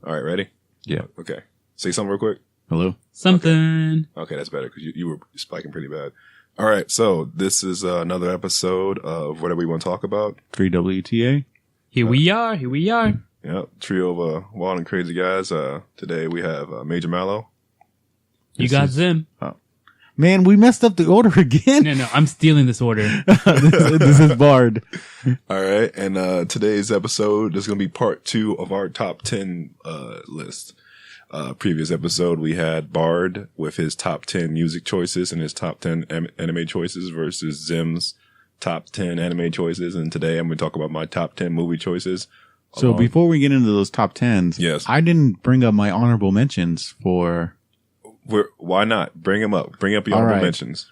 All right, ready? Yeah. Okay. Say something real quick. Hello? Something. Okay, that's better because you were spiking pretty bad. All right, so this is another episode of whatever we want to talk about. 3WTA? Here we are. Here we are. Yeah, trio of wild and crazy guys. Today we have Major Mallo. You got Zim. Man, we messed up the order again. No, I'm stealing this order. this is Bard. All right, and today's episode is going to be part 2 of our top 10 list. Previous episode, we had Bard with his top 10 music choices and his top 10 anime choices versus Zim's top 10 anime choices. And today I'm going to talk about my top 10 movie choices. So before we get into those top 10s, yes, I didn't bring up my honorable mentions for... Why not? Bring them up. Bring up your honorable mentions.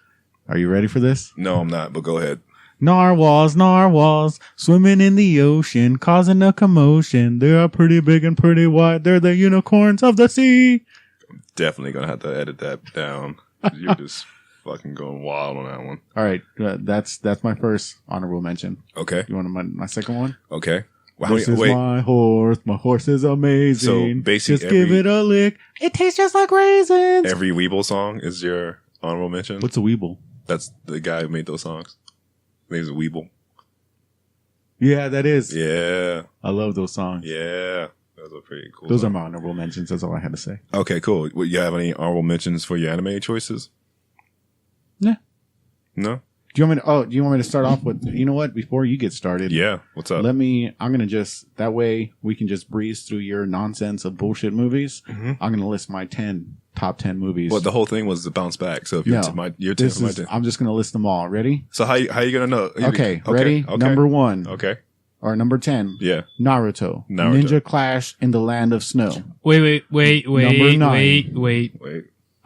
Are you ready for this? No, I'm not, but go ahead. Narwhals, swimming in the ocean, causing a commotion. They are pretty big and pretty wide. They're the unicorns of the sea. I'm definitely going to have to edit that down. You're just fucking going wild on that one. All right. That's my first honorable mention. Okay. You want my second one? Okay. Well, this is my horse. My horse is amazing. So basically, just give it a lick. It tastes just like raisins. Every Weeble song is your honorable mention? What's a Weeble? That's the guy who made those songs. His name's Weeble. Yeah, that is. Yeah. I love those songs. Yeah. Those are pretty cool. Those are my honorable mentions. That's all I had to say. Okay, cool. You have any honorable mentions for your anime choices? Nah. No? Do you want me to start off with, you know what, before you get started? Yeah. What's up? I'm going to just, that way we can just breeze through your nonsense of bullshit movies. Mm-hmm. I'm going to list my top 10 movies. Well, the whole thing was to bounce back. So if you're your 10 for my 10. I'm just going to list them all. Ready? So how you going to know? Okay. Ready? Okay. Number 1. Okay. Or number 10. Yeah. Naruto. Ninja Clash in the Land of Snow. Wait. Number 9. Wait.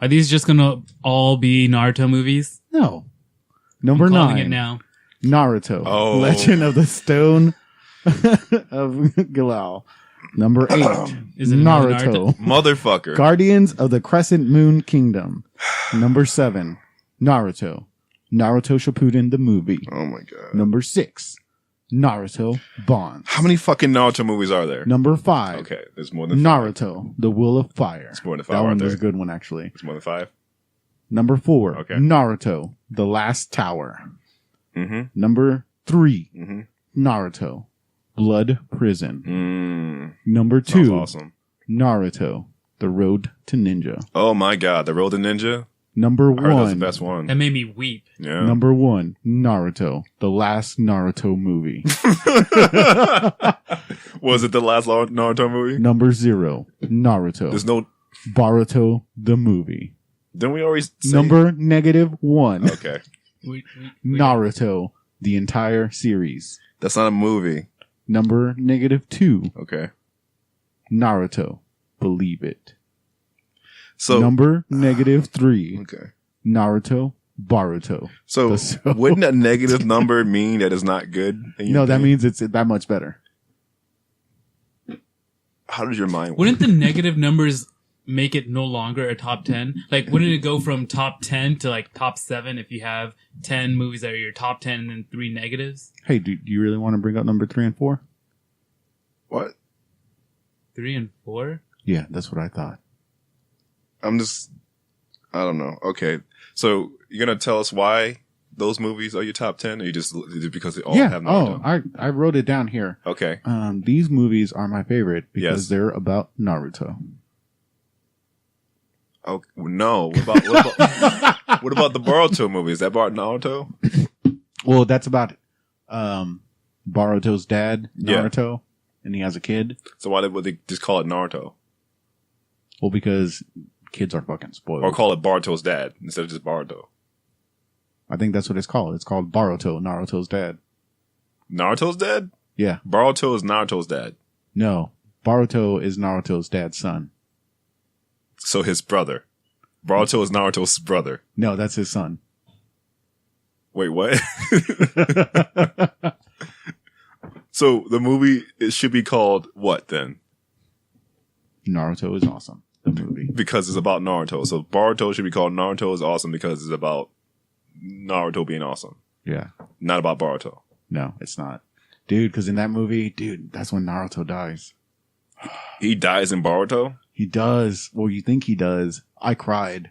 Are these just going to all be Naruto movies? No. Number I'm 9. calling it now. Naruto. Oh. Legend of the Stone of Galal. Number 8. Is it Naruto. Motherfucker. Guardians of the Crescent Moon Kingdom. Number 7. Naruto. Naruto Shippuden the movie. Oh my god. Number 6. Naruto Bonds. How many fucking Naruto movies are there? Number 5. Okay, there's more than 5. Naruto, The Will of Fire. It's more than 5. That one there? was a good one, actually. It's more than 5. Number 4. Okay. Naruto, The Last Tower. Mm-hmm. Number 3. Mm-hmm. Naruto, Blood Prison. Number 2. Sounds awesome. Naruto, The Road to Ninja. Oh my god, The Road to Ninja? Number I heard that's the 1. best one. That made me weep. Yeah. Number 1. Naruto, The Last Naruto Movie. Was it the last Naruto movie? Number 0. Naruto. There's no... Boruto, the movie. Didn't we always say... Number -1. Okay. Wait. Naruto, the entire series. That's not a movie. Number -2. Okay. Naruto, Believe It. So... Number -3. Okay. Naruto, Boruto. So, wouldn't a negative number mean that it's not good? No, that means it's that much better. How does your mind work? Wouldn't the negative numbers make it no longer a top 10? Like, wouldn't it go from top 10 to like top 7 if you have 10 movies that are your top 10 and then 3 negatives? Hey, do you really want to bring up number 3 and 4? What? 3 and 4? Yeah, that's what I thought. I don't know. Okay. So, you're going to tell us why those movies are your top 10? Or you just because they all have Naruto? Oh, I wrote it down here. Okay. These movies are my favorite because Yes. they're about Naruto. Oh, no. What about the Boruto movie? Is that about Naruto? Well, that's about Boruto's dad, Yeah. Naruto, and he has a kid. So why would they just call it Naruto? Well, because kids are fucking spoiled. Or call it Boruto's dad instead of just Boruto? I think that's what it's called. It's called Boruto, Naruto's dad. Naruto's dad? Yeah. Boruto is Naruto's dad. No. Boruto is Naruto's dad's son. So his brother. Boruto is Naruto's brother. No, that's his son. Wait, what? So the movie, it should be called what then? Naruto is awesome. The movie. Because it's about Naruto. So Boruto should be called Naruto is awesome because it's about Naruto being awesome. Yeah. Not about Boruto. No, it's not. Dude, because in that movie, that's when Naruto dies. He dies in Boruto? He does. Well, you think he does. I cried.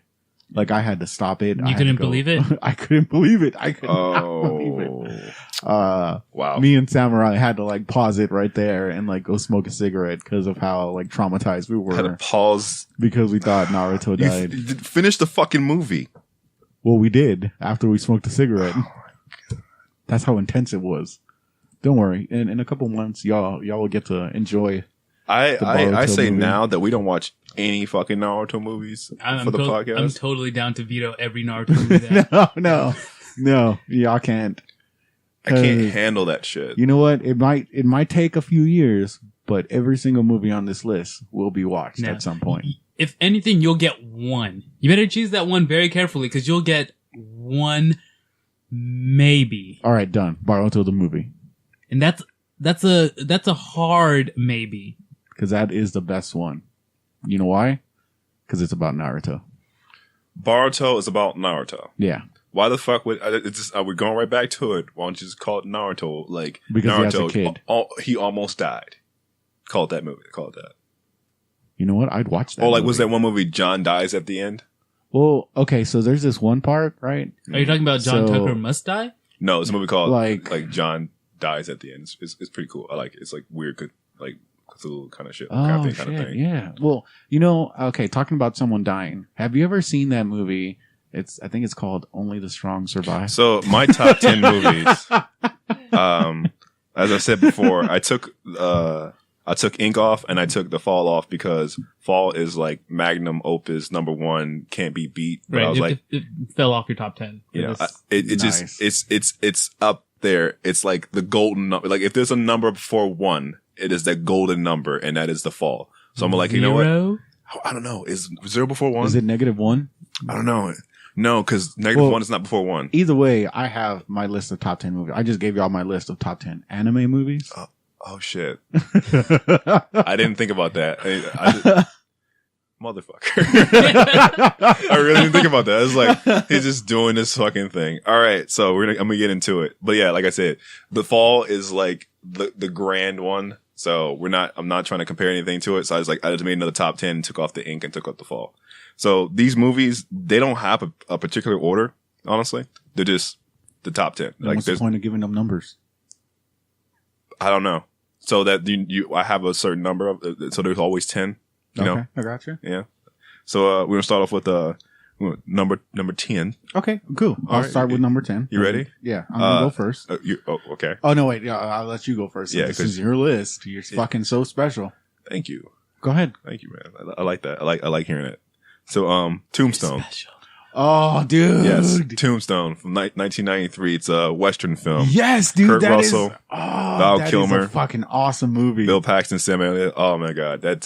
Like, I had to stop it. You couldn't believe it? I couldn't believe it. I could not believe it. Wow. Me and Samurai had to, like, pause it right there and, like, go smoke a cigarette because of how, like, traumatized we I had to were. pause. Because we thought Naruto You died. finish the fucking movie. Well, we did after we smoked a cigarette. That's how intense it was. Don't worry. In a couple months, y'all will get to enjoy. I Boruto say movie. now that we don't watch any fucking Naruto movies for the podcast. I'm totally down to veto every Naruto movie. That No, y'all can't. I can't handle that shit. You know what? It might take a few years, but every single movie on this list will be watched Now, at some point. If anything, you'll get one. You better choose that one very carefully because you'll get one, maybe. All right, done. Boruto the movie, And that's a hard maybe. because that is the best one. You know why? Because it's about Naruto. Boruto is about Naruto. Yeah, Why the fuck would it's just, we're going right back to it? Why don't you just call it Naruto? Like Because he Naruto, has a kid. He almost died. Call it that movie. Call it that. you know what? I'd watch that. Or like, was movie. that one movie John dies at the end? Well, okay, so there's this one part, right? Are you talking about John So- Tucker Must Die? No, it's a movie called Like- John dies at the end. It's pretty cool. I like it. It's like weird, like Cthulhu kind of shit. Oh, kind shit, of thing. yeah. Well, okay, talking about someone dying. Have you ever seen that movie? I think it's called Only the Strong Survive. So my top 10 movies. As I said before, I took Ink off and I took The Fall off because Fall is like magnum opus #1, can't be beat. But I was like, it fell off your top 10. you know, It's it nice. just it's up there. It's like the golden number. Like if there's a number before 1, it is that golden number, and that is The Fall. So I'm like, you know what? Zero? I don't know. Is 0 before 1? Is it -1? I don't know. No, because -1 is not before 1. Either way, I have my list of top 10 movies. I just gave y'all my list of top 10 anime movies. Oh shit! I didn't think about that. Motherfucker. I really didn't think about that. It's like he's just doing this fucking thing. All right, so I'm gonna get into it. But yeah, like I said, The Fall is like the grand one. So I'm not trying to compare anything to it. So I just made another top 10, took off the Ink and took off The Fall. So these movies, they don't have a particular order, honestly. They're just the top 10. Like, what's the point of giving them numbers? I don't know. So that I have a certain number of, so there's always 10, you know? I gotcha. Yeah. So, we're going to start off with, number 10. Okay, cool. I'll right. start with number 10. You ready? Yeah, I'm going to go first. Okay. Oh, no, wait. Yeah, I'll let you go first. Yeah, This 'cause- is your list. You're fucking so special. Thank you. Go ahead. Thank you, man. I like that. I like hearing it. So, Tombstone. Special. Oh, dude. Yes. Tombstone from 1993. It's a Western film. Yes, dude. Kurt that Russell, is, Val that is Kilmer, a fucking awesome movie. Bill Paxton, Sam Elliott. Oh my God. That's,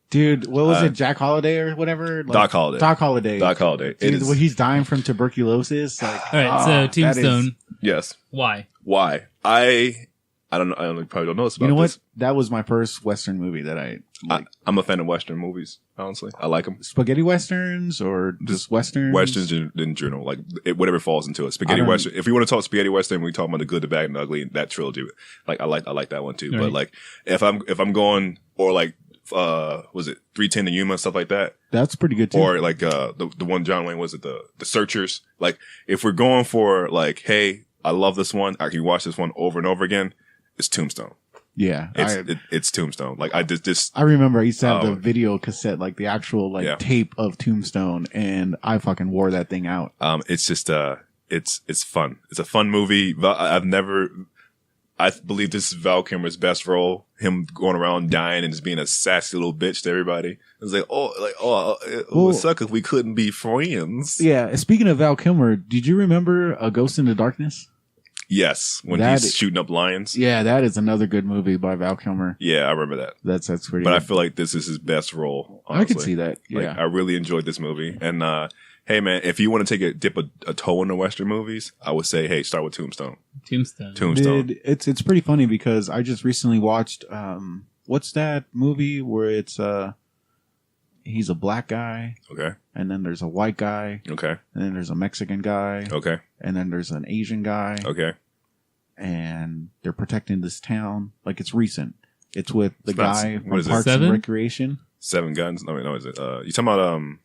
Dude, what was it? Jack Holiday or whatever? Like, Doc Holliday. Doc Holiday. Doc Holliday. Dude, It is. when he's dying from tuberculosis. Like, All right, so that is- Tombstone. Yes. Why? Why? I don't know. I probably don't know this about You know what? this. That was my first Western movie that I like. I'm a fan of Western movies, honestly. I like them. Spaghetti Westerns or just Westerns? Westerns in general, like whatever falls into it. Spaghetti I don't- Western. If we want to talk spaghetti Western, we talk about the good, the bad, and the ugly. That trilogy, like I like that one too. Right. But like if I'm going or like was it 310 to Yuma, stuff like that, That's pretty good too. or like the one John Wayne, was it the Searchers? Like if we're going for like, hey, I love this one, I can watch this one over and over again. It's Tombstone. yeah. It's Tombstone. Like I just I remember I used to have the Oh. video cassette, like the actual like Yeah. tape of Tombstone, and I fucking wore that thing out. it's just it's fun. It's a fun movie. I believe this is Val Kilmer's best role. Him going around dying and just being a sassy little bitch to everybody. It's like, it would suck if we couldn't be friends. Yeah. Speaking of Val Kilmer, did you remember A Ghost in the Darkness? Yes, when That he's shooting up lions. Yeah, that is another good movie by Val Kilmer. Yeah, I remember that. That's pretty. But I good. feel like this is his best role. I could honestly. see that. Like, Yeah. I really enjoyed this movie. And hey, man, if you want to dip a toe in the Western movies, I would say, hey, start with Tombstone. Tombstone. Dude, it's pretty funny because I just recently watched what's that movie where it's he's a black guy Okay. and then there's a white guy Okay. and then there's a Mexican guy Okay. and then there's an Asian guy Okay. and they're protecting this town. Like, it's recent. It's with the It's not- guy what from is it? Parks and Seven? Recreation. Seven Guns. No, is it? You talking about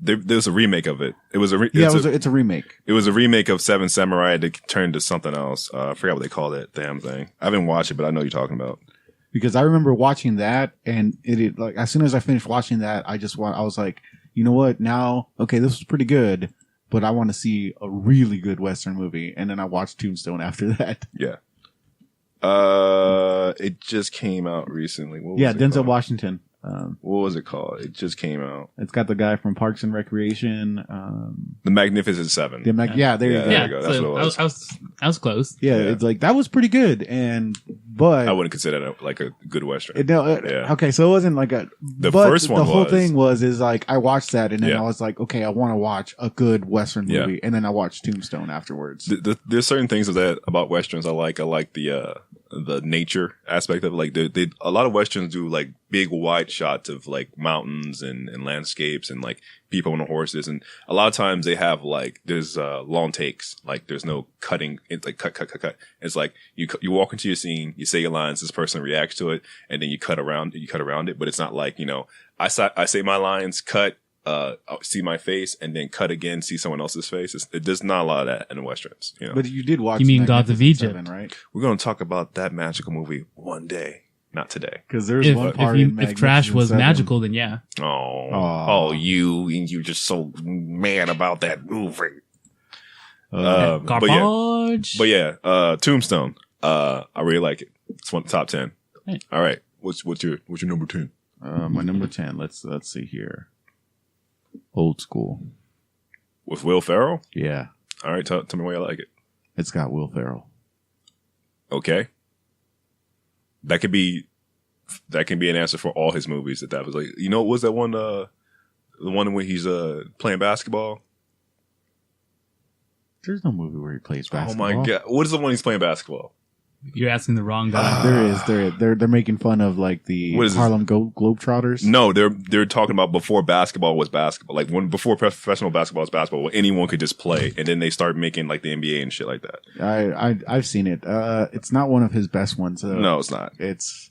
there's a remake of it. It was a It's a remake. it was a remake of Seven Samurai that turned to something else. I forgot what they called it. Damn thing. I haven't watched it, but I know what you're talking about. Because I remember watching that, and it like as soon as I finished watching that, I was like, you know what? Now, okay, this was pretty good, but I want to see a really good Western movie. And then I watched Tombstone after that. Yeah. It just came out recently. What was Yeah, it Denzel called? Washington. What was it called? It just came out. It's got the guy from Parks and Recreation. The Magnificent Seven. There you Yeah, go. there you go. That's so what it was. I was close. Yeah, Yeah. it's like that was pretty good, but I wouldn't consider that like a good Western. yeah. Okay, so it wasn't like a. The but first one the whole was. thing is like I watched that, and then Yeah. I was like, okay, I want to watch a good Western Yeah. movie, and then I watched Tombstone afterwards. There's certain things about Westerns I like. I like the nature aspect of it. Like a lot of Westerns do like big wide shots of like mountains and landscapes and like people on horses. And a lot of times they have like, there's long takes. Like there's no cutting. It's like cut. It's like you walk into your scene, you say your lines, this person reacts to it, and then you cut around it. But it's not like, I say my lines, cut, see my face, and then cut again, see someone else's face. There's not a lot of that in the Westerns. But you did watch. You mean Gods of Magnificent Egypt. Seven, right? We're going to talk about that magical movie one day, not today. Because there's If, one part if trash Magnificent was Seven. magical, then yeah. Oh, you're just so mad about that movie. Garbage. But yeah, Tombstone. I really like it. It's one of the top 10. Hey. All right, what's your number 10? My number 10. Let's see here. Old School. With Will Ferrell? Yeah, All right, tell me why you like it. it's got Will Ferrell. Okay, that can be an answer for all his movies. That was like, what was that one? The one when he's playing basketball. There's no movie where he plays basketball. Oh my god, what is the one he's playing basketball? You're asking the wrong guy. There is. They're making fun of like the What is this? Harlem Globetrotters. No, they're talking about before basketball was basketball. Like before professional basketball was basketball, where anyone could just play, and then they start making like the NBA and shit like that. I've seen it. It's not one of his best ones. No, it's not. It's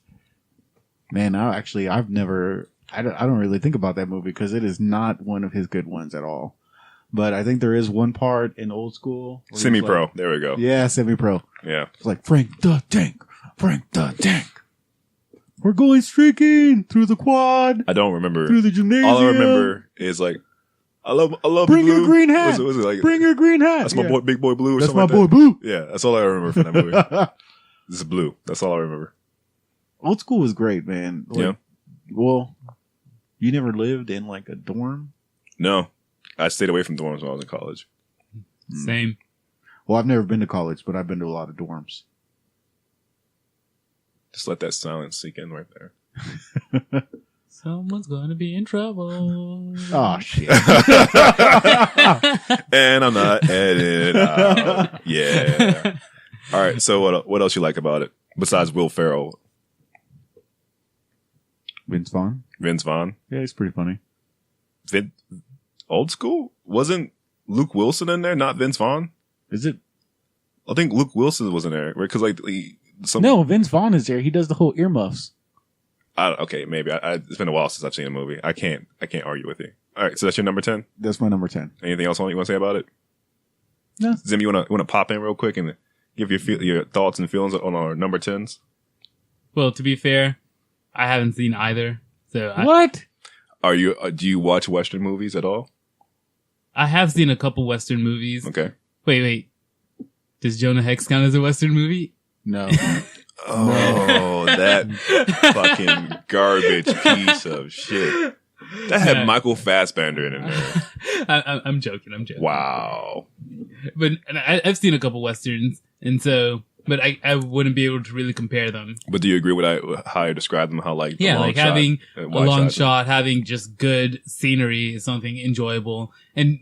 man. I've never. I don't really think about that movie because it is not one of his good ones at all. But I think there is one part in Old School. where he's Semi-pro. like- There we go. yeah, semi-pro. Yeah. It's like Frank the Tank. We're going streaking through the quad, I don't remember. through the gymnasium. All I remember is like, I love Bring you, your Blue. green hat. Was it like, Bring your green hat. that's my Yeah. boy, Big Boy Blue or That's something my like boy that. Boo. Yeah, that's all I remember from that movie. This is Blue. That's all I remember. Old School was great, man. Like, Yeah. Well, you never lived in like a dorm? No, I stayed away from dorms when I was in college. Same. Well, I've never been to college, but I've been to a lot of dorms. Just let that silence sink in right there. Someone's gonna be in trouble. Oh shit! And I'm not editing it out. Yeah. All right. So what else you like about it besides Will Ferrell, Vince Vaughn. Vince Vaughn, Yeah, he's pretty funny. Old School? Wasn't Luke Wilson in there? Not Vince Vaughn. Is it? I think Luke Wilson was in there, right? Because like No, Vince Vaughn is there. He does the whole earmuffs. Okay, maybe. It's been a while since I've seen a movie. I can't argue with you. All right, so that's your number 10. That's my number 10. Anything else you want to say about it? No. Zim, you want to pop in real quick and give your thoughts and feelings on our number 10s? Well, to be fair, I haven't seen either. So What? Are you? Do you watch Western movies at all? I have seen a couple Western movies. Okay. Wait. Does Jonah Hex count as a Western movie? No. Oh, that fucking garbage piece of shit. That had Yeah. Michael Fassbender in there. I'm joking. Wow. But I've seen a couple Westerns, and so, but I wouldn't be able to really compare them. But do you agree with how I described them? How like the Yeah, long like shot, having a wide long shots, shot, having just good scenery is something enjoyable. And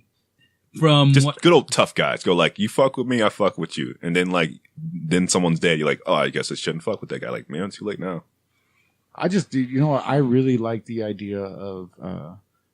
from just what, good old tough guys. Go like, you fuck with me, I fuck with you, and then someone's dead. You're like, oh, I guess I shouldn't fuck with that guy. Like, man, it's too late now. I just, what? I really like the idea of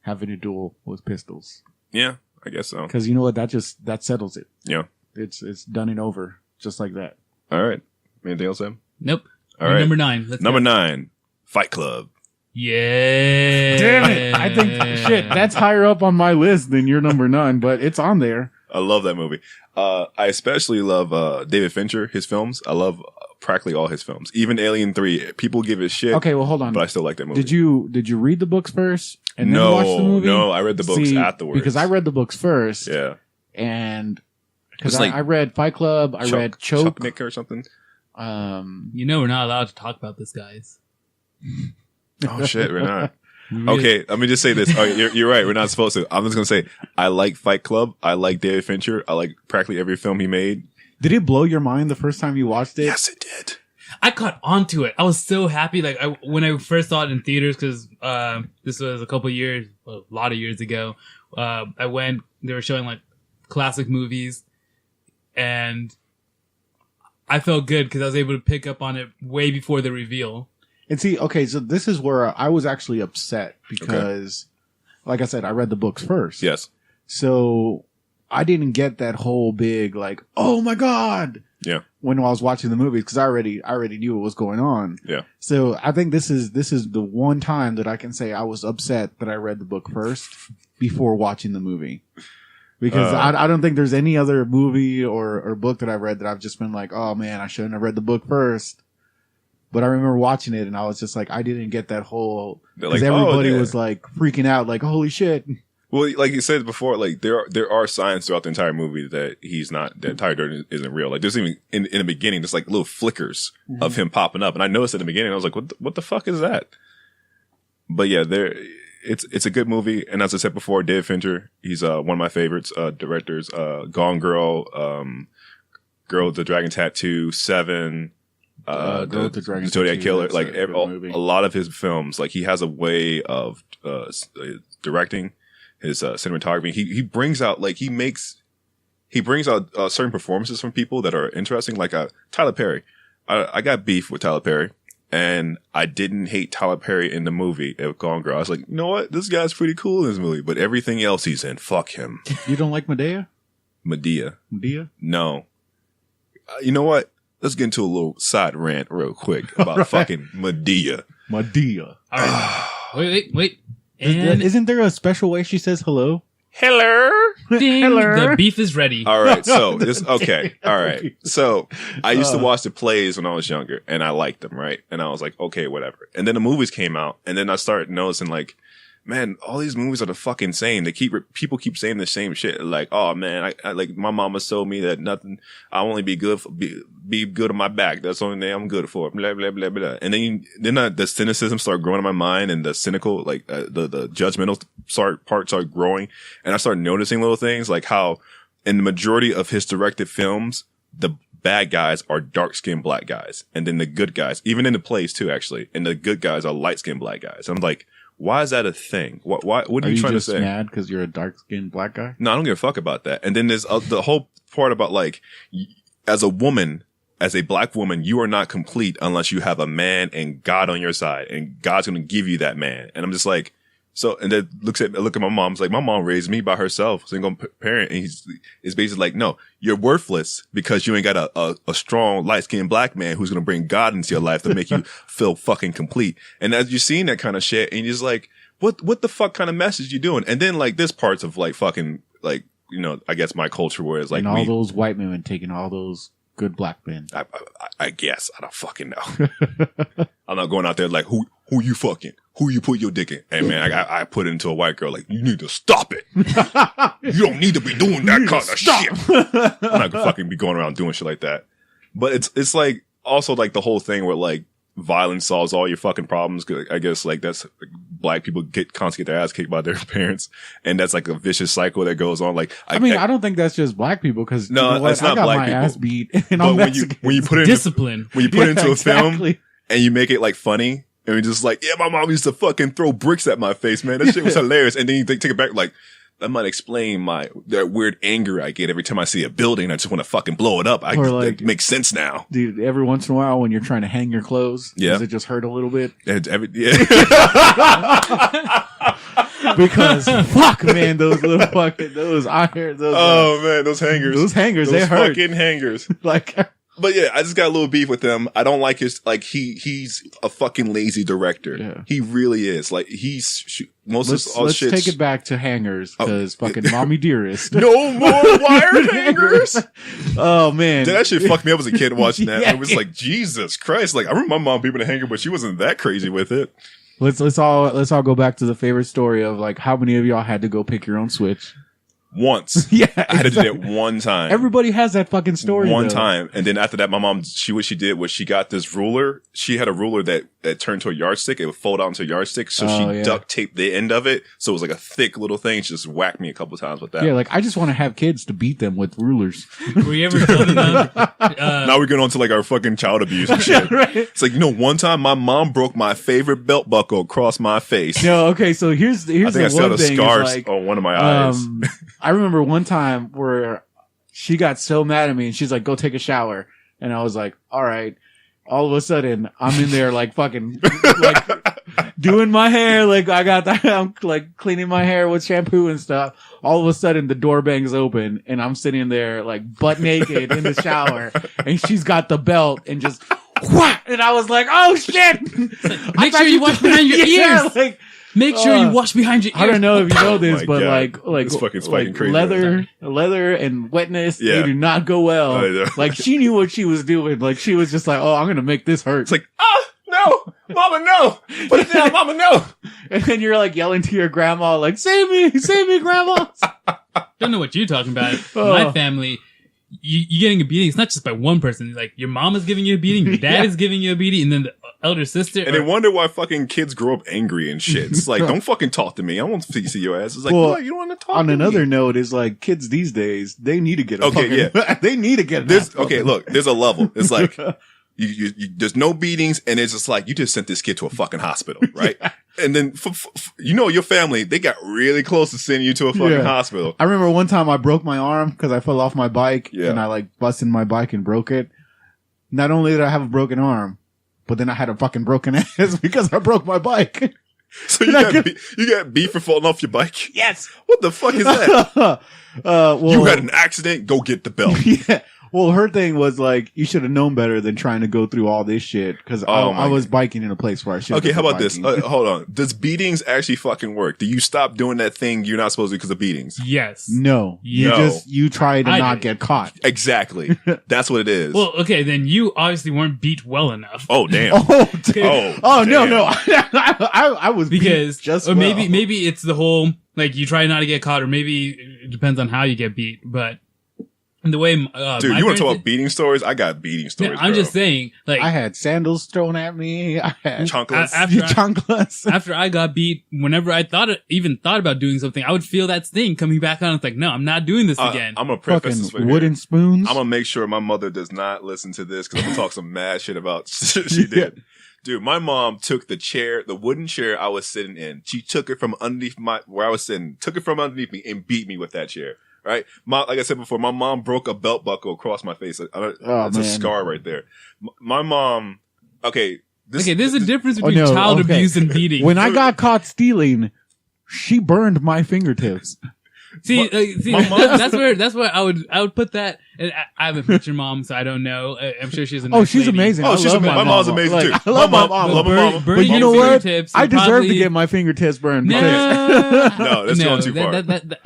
having a duel with pistols. Yeah, I guess so. Because you know what? That settles it. Yeah. It's done and over. Just like that. All right. Anything else, Sam? nope. All right. Number 9. Number 9, Fight Club. Yeah. Damn it! I think shit. That's higher up on my list than your number 9, but it's on there. I love that movie. I especially love David Fincher, his films. I love practically all his films. Even Alien 3. People give it shit. Okay, well, hold on. But I still like that movie. Did you read the books first and then watch the movie? No, I read the books afterwards. Because I read the books first. Yeah. And because like I read Fight Club, I read Choke. Nick or something. You know we're not allowed to talk about this, guys. Oh shit, we're not. Okay, let me just say this. Oh, you're right. We're not supposed to. I'm just gonna say I like Fight Club. I like David Fincher. I like practically every film he made. Did it blow your mind the first time you watched it? Yes, it did. I caught onto it. I was so happy. Like when I first saw it in theaters, because this was a lot of years ago. I went. They were showing like classic movies, and I felt good because I was able to pick up on it way before the reveal. And see, okay, so this is where I was actually upset because, like I said, I read the books first. Yes. So I didn't get that whole big like, oh my god, yeah, when I was watching the movies because I already knew what was going on. Yeah. So I think this is the one time that I can say I was upset that I read the book first before watching the movie. Because I don't think there's any other movie or book that I've read that I've just been like, oh man, I shouldn't have read the book first. But I remember watching it and I was just like, I didn't get that whole, because everybody was like freaking out, like, holy shit. Well, like you said before, like there are signs throughout the entire movie that he's not, that Tyler Durden isn't real. Like there's even in the beginning, there's like little flickers of him popping up. And I noticed at the beginning, I was like, what the fuck is that? But yeah, it's a good movie. And as I said before, David Fincher, he's one of my favorites, directors, Gone Girl, Girl with the Dragon Tattoo, Seven, Girl with the Dragon Zodiac Tattoo, Killer, that's like a good a lot of his films, like he has a way of directing, his cinematography. He brings out, like he brings out certain performances from people that are interesting, like Tyler Perry. I got beef with Tyler Perry, and I didn't hate Tyler Perry in the movie Gone Girl. I was like, you know what, this guy's pretty cool in this movie, but everything else he's in, fuck him. You don't like Medea? Medea? No. You know what? Let's get into a little side rant real quick about fucking Medea. All right. Wait. And Isn't there a special way she says hello? Hello. ding, Hello. the beef is ready. All right. So okay. All right. So I used to watch the plays when I was younger and I liked them. Right. And I was like, okay, whatever. And then the movies came out and then I started noticing like, man, all these movies are the fucking same. People keep saying the same shit. Like, oh man, I like my mama told me that nothing. I only be good for, be good on my back. That's the only thing I'm good for. Blah blah blah blah. And then the cynicism started growing in my mind, and the cynical, like the judgmental part started growing, and I started noticing little things like how in the majority of his directed films, the bad guys are dark-skinned black guys, and then the good guys, even in the plays too, actually, and the good guys are light-skinned black guys. I'm like, why is that a thing? What are you trying to say? Are you just mad because you're a dark-skinned black guy? No, I don't give a fuck about that. And then there's the whole part about like, as a woman, as a black woman, you are not complete unless you have a man and God on your side, and God's going to give you that man. And I'm just like, so, and then look at my mom. It's like, my mom raised me by herself, single parent. And it's basically like, no, you're worthless because you ain't got a strong, light-skinned black man who's going to bring God into your life to make you feel fucking complete. And as you're seeing that kind of shit, and you're just like, what the fuck kind of message you doing? And then like, there's parts of like fucking, like, you know, I guess my culture where it's like, and all those white men taking all those good black men. I guess. I don't fucking know. I'm not going out there like, who you fucking? Who you put your dick in? Hey man, I put it into a white girl like, you need to stop it. You don't need to be doing that kind of shit. I'm not gonna fucking be going around doing shit like that. But it's like, also like the whole thing where like, violence solves all your fucking problems. 'Cause I guess like that's black people constantly get their ass kicked by their parents, and that's like a vicious cycle that goes on. Like I mean, I don't think that's just black people because no, you know it's not I got black my people. ass beat, and but when you put it discipline, when you put it into a film exactly. and you make it like funny, and you're just like, yeah, my mom used to fucking throw bricks at my face, man. That shit was hilarious. And then you take it back like, that might explain that weird anger I get every time I see a building. I just want to fucking blow it up. It makes sense now. Dude, every once in a while when you're trying to hang your clothes, yeah, does it just hurt a little bit? Yeah. Because fuck, man, those little fucking, those irons. Oh man, those hangers. Those hangers, they hurt. Fucking hangers. Like, But yeah, I just got a little beef with him. I don't like his, like, he's a fucking lazy director. Yeah. He really is. Like, Let's take it back to hangers, because fucking Mommy Dearest. No more wired hangers. Oh man, that shit fucked me up as a kid watching that. Yeah. I was like, Jesus Christ! Like, I remember my mom being a hanger, but she wasn't that crazy with it. Let's all go back to the favorite story of like how many of y'all had to go pick your own Switch. Once. Yeah, I had to do that one time. Everybody has that fucking story. One though. time. And then after that, my mom, what she did was she got this ruler. She had a ruler that turned to a yardstick. It would fold out into a yardstick. So she duct taped the end of it. So it was like a thick little thing. She just whacked me a couple times with that. Yeah, like I just want to have kids to beat them with rulers. Were you ever telling them? Now we're going on to like our fucking child abuse and shit. Right? It's like, one time my mom broke my favorite belt buckle across my face. No, okay, so here's I think the I still one have a thing. scar Like, on one of my eyes. I remember one time where she got so mad at me and she's like, go take a shower. And I was like, all right. All of a sudden, I'm in there like fucking like doing my hair. Like I got that. I'm like cleaning my hair with shampoo and stuff. All of a sudden, the door bangs open and I'm sitting there like butt naked in the shower. And she's got the belt and just whack. And I was like, oh shit. Make sure you wash behind your ears. Like, Make sure you wash behind your ears. I don't know if you know this, my but God. like It's fucking spiking crazy. leather and wetness, Yeah. they do not go well. I know. Like she knew what she was doing. Like she was just like, oh, I'm gonna make this hurt. It's like, no, mama, no, put it down, mama, no. And then you're like yelling to your grandma, like, save me, grandma. Don't know what you're talking about. Oh. My family, you getting a beating. It's not just by one person. Like your mom is giving you a beating, your dad is giving you a beating, and then the elder sister. And they wonder why fucking kids grow up angry and shit. It's like, don't fucking talk to me. I won't see your ass. It's like, Well, what? You don't want to talk On to another me. note, is like kids these days, they need to get a Okay, fucking, they need to get an There's ass okay, whooping. look, there's a level. It's like you there's no beatings, and it's just like you just sent this kid to a fucking hospital, right? And then your family, they got really close to sending you to a fucking hospital. I remember one time I broke my arm because I fell off my bike and I like busted my bike and broke it. Not only did I have a broken arm, but then I had a fucking broken ass because I broke my bike. So you got beef for falling off your bike? Yes. What the fuck is that? Well, You had an accident? Go get the belt. Yeah. Well, her thing was like, you should have known better than trying to go through all this shit because I was biking in a place where I should. Okay, how about this? Hold on. Does beatings actually fucking work? Do you stop doing that thing you're not supposed to because of beatings? Yes. No. You try to not get caught. Exactly. That's what it is. Well, okay, then you obviously weren't beat well enough. Oh, damn. No. I was Because beat just or well. maybe it's the whole like you try not to get caught, or maybe it depends on how you get beat. But the way, Dude, my you want to parents talk did- about beating stories? I got beating stories. I'm bro. just saying, like I had sandals thrown at me. I had Chunkless. chunkless. after I got beat, whenever I even thought about doing something, I would feel that sting coming back on. It's like, no, I'm not doing this again. I'm gonna preface this Fucking with wooden spoons. I'm gonna make sure my mother does not listen to this because I'm gonna talk some mad shit about shit she did. Dude, my mom took the wooden chair I was sitting in. She took it from underneath where I was sitting, took it from underneath me and beat me with that chair. Right? Like I said before, my mom broke a belt buckle across my face. That's a scar right there. My mom, okay. There's a difference between no, child okay. abuse and beating. When I got caught stealing, she burned my fingertips. See, my mom- that's where I would put that. And I haven't met your mom, so I don't know. I'm sure she's a nice Oh, she's lady. amazing. Oh, I she's love amazing. My mom's amazing too. I love my mom. Love my mama. Burning But you your know what? fingertips, I you deserve probably- to get my fingertips burned. No, No, that's going too far.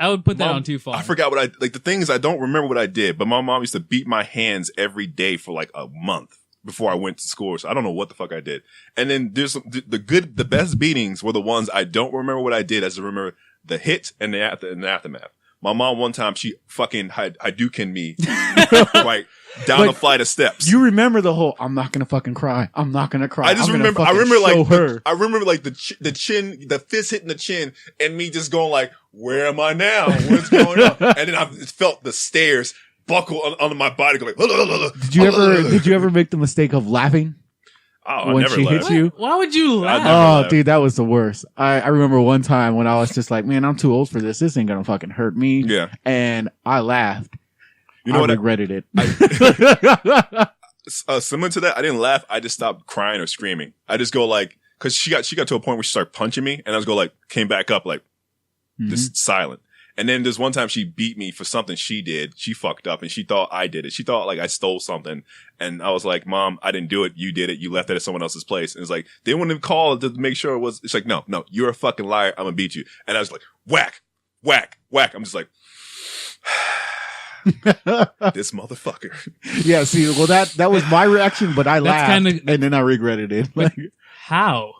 I would put that Mom, on too far. I forgot the thing is I don't remember what I did, but my mom used to beat my hands every day for like a month before I went to school. So I don't know what the fuck I did. And then there's the best beatings were the ones I don't remember what I did. I just remember the hit and the aftermath. My mom one time, she fucking Hadouken me right down a flight of steps. You remember the whole, I'm not going to fucking cry. I'm not going to cry. I just I'm gonna remember, fucking show her. I remember like the chin, the fist hitting the chin and me just going like, where am I now? What's going on? And then I felt the stairs buckle under my body going like, Did you ever make the mistake of laughing? Oh, when I never she laughed. hit you? Why would you laugh? never Oh, laughed. dude, that was the worst. I remember one time when I was just like, man, I'm too old for this. This ain't gonna fucking hurt me. Yeah. And I laughed. You know I what? regretted it. Similar to that, I didn't laugh. I just stopped crying or screaming. I just go like, cause she got to a point where she started punching me and I was came back up like, just silent. And then there's one time she beat me for something she did. She fucked up and she thought I did it. She thought like I stole something. And I was like, Mom, I didn't do it. You did it. You left it at someone else's place. And it's like, they wouldn't have called to make sure it was, it's like, no, you're a fucking liar. I'm gonna beat you. And I was like, whack, whack, whack. I'm just like, this motherfucker. Yeah, see, well, that was my reaction, but I laughed, kinda, and then I regretted it. Like, how?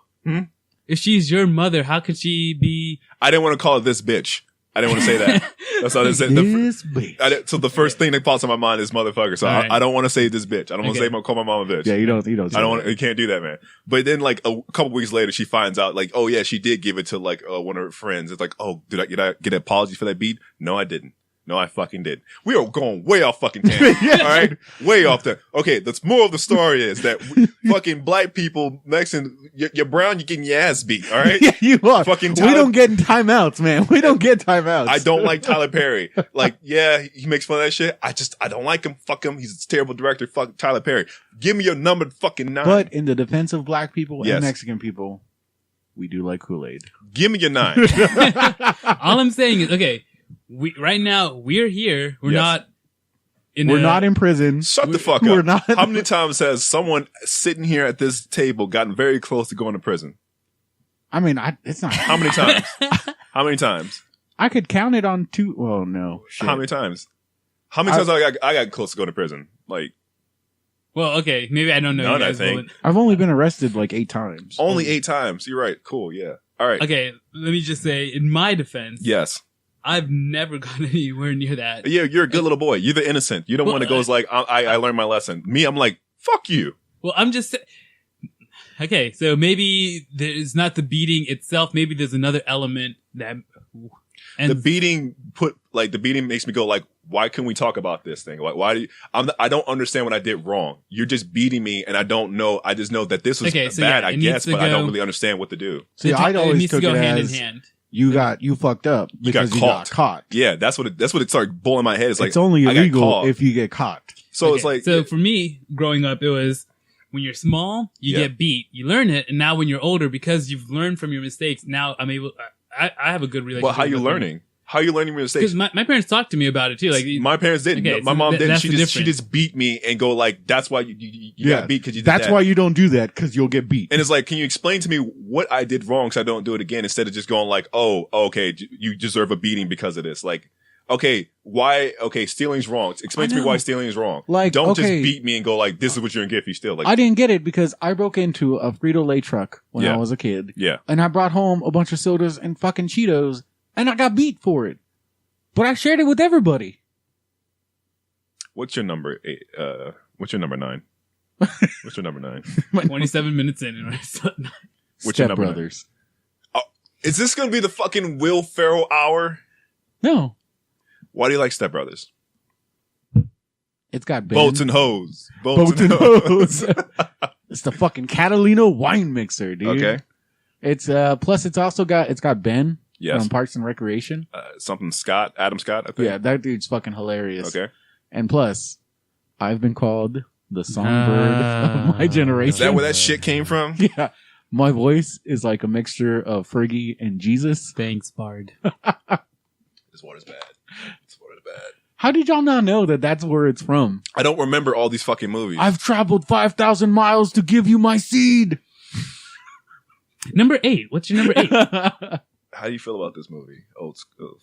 If she's your mother, how could she be? I didn't want to call her this bitch. I didn't want to say that. That's all I said. This bitch. So the first thing that pops in my mind is motherfucker. So Right. I don't want to say this bitch. I don't want to call my mom a bitch. Yeah, you don't. I don't want. You can't do that, man. But then, like a couple weeks later, she finds out, like, oh yeah, she did give it to like one of her friends. It's like, oh, did I get an apology for that beat? No, I didn't. No, I fucking did. We are going way off fucking tangent. Yeah. All right, way off there. Okay, the moral of the story is that fucking black people, Mexican, you're brown, you're getting your ass beat. All right, Yeah, you are. Fucking we don't get in timeouts, man. We don't get timeouts. I don't like Tyler Perry. Like, yeah, he makes fun of that shit. I don't like him. Fuck him. He's a terrible director. Fuck Tyler Perry. Give me your number fucking 9. But in the defense of black people Yes. and Mexican people, we do like Kool-Aid. Give me your 9. All I'm saying is, okay, right now we're here. We're Yes. not. We're not in prison. Shut the fuck up. We're not. How many times has someone sitting here at this table gotten very close to going to prison? I mean, it's not. How many times? How many times? I could count it on 2. Well, no. Shit. How many times? How many times I got close to going to prison? Like, Well, okay, maybe I don't know. None, you I guys think. will- I've only been arrested like 8 times. only 8 times. You're right. Cool. Yeah. All right. Okay, let me just say, in my defense, Yes. I've never gone anywhere near that. Yeah, you're a good little boy. You're the innocent. You don't Well, want to go like, I learned my lesson. Me, I'm like, fuck you. Well, I'm just okay. So maybe there's not the beating itself. Maybe there's another element that. And The beating makes me go like, why can we talk about this thing? Why do you, I don't understand what I did wrong. You're just beating me and I don't know. I just know that this was Okay, so bad, yeah, I it needs guess, to but I don't go- really understand what to do. See, I'd it always needs to took go it hand in as hand. you fucked up because you got caught. Yeah, that's what it started blowing my head. It's like, It's only I got illegal caught. if you get caught. So it's Okay, like, so for me, growing up, it was when you're small, you Yeah. get beat, you learn it, and now when you're older, because you've learned from your mistakes, now I'm able. I have a good relationship. well, how you with them. learning? How you learning your mistakes? Because my parents talked to me about it too. Like My parents didn't. Okay, My so mom didn't. that's She the just difference. beat me and go like, that's why you got beat because you did That's that. why you don't do that, because you'll get beat. And it's like, can you explain to me what I did wrong so I don't do it again instead of just going like, oh, okay, you deserve a beating because of this. Like, okay, why? Okay, stealing's wrong. Explain to me why stealing is wrong. Like, don't okay. just beat me and go like, this is what you're gonna get if you steal. Like, I didn't get it because I broke into a Frito-Lay truck when Yeah. I was a kid. yeah, And I brought home a bunch of sodas and fucking Cheetos, and I got beat for it. But I shared it with everybody. what's your number? What's your number 9? What's your number 9? 27 minutes in, and I still What's your Step number? Brothers. Is this gonna be the fucking Will Ferrell hour? No. Why do you like Step Brothers? It's got Ben. Boats and hoes. Boats and Hose. It's the fucking Catalina wine mixer, dude. Okay. It's plus it's got Ben Yes. from Parks and Recreation. Something Scott, Adam Scott, I think. Yeah, that dude's fucking hilarious. Okay. And plus, I've been called the songbird of my generation. Is that where that shit came from? Yeah. My voice is like a mixture of Fergie and Jesus. Thanks, Bard. This water's bad. This water's bad. How did y'all not know that that's where it's from? I don't remember all these fucking movies. I've traveled 5,000 miles to give you my seed. Number 8. What's your number 8? How do you feel about this movie?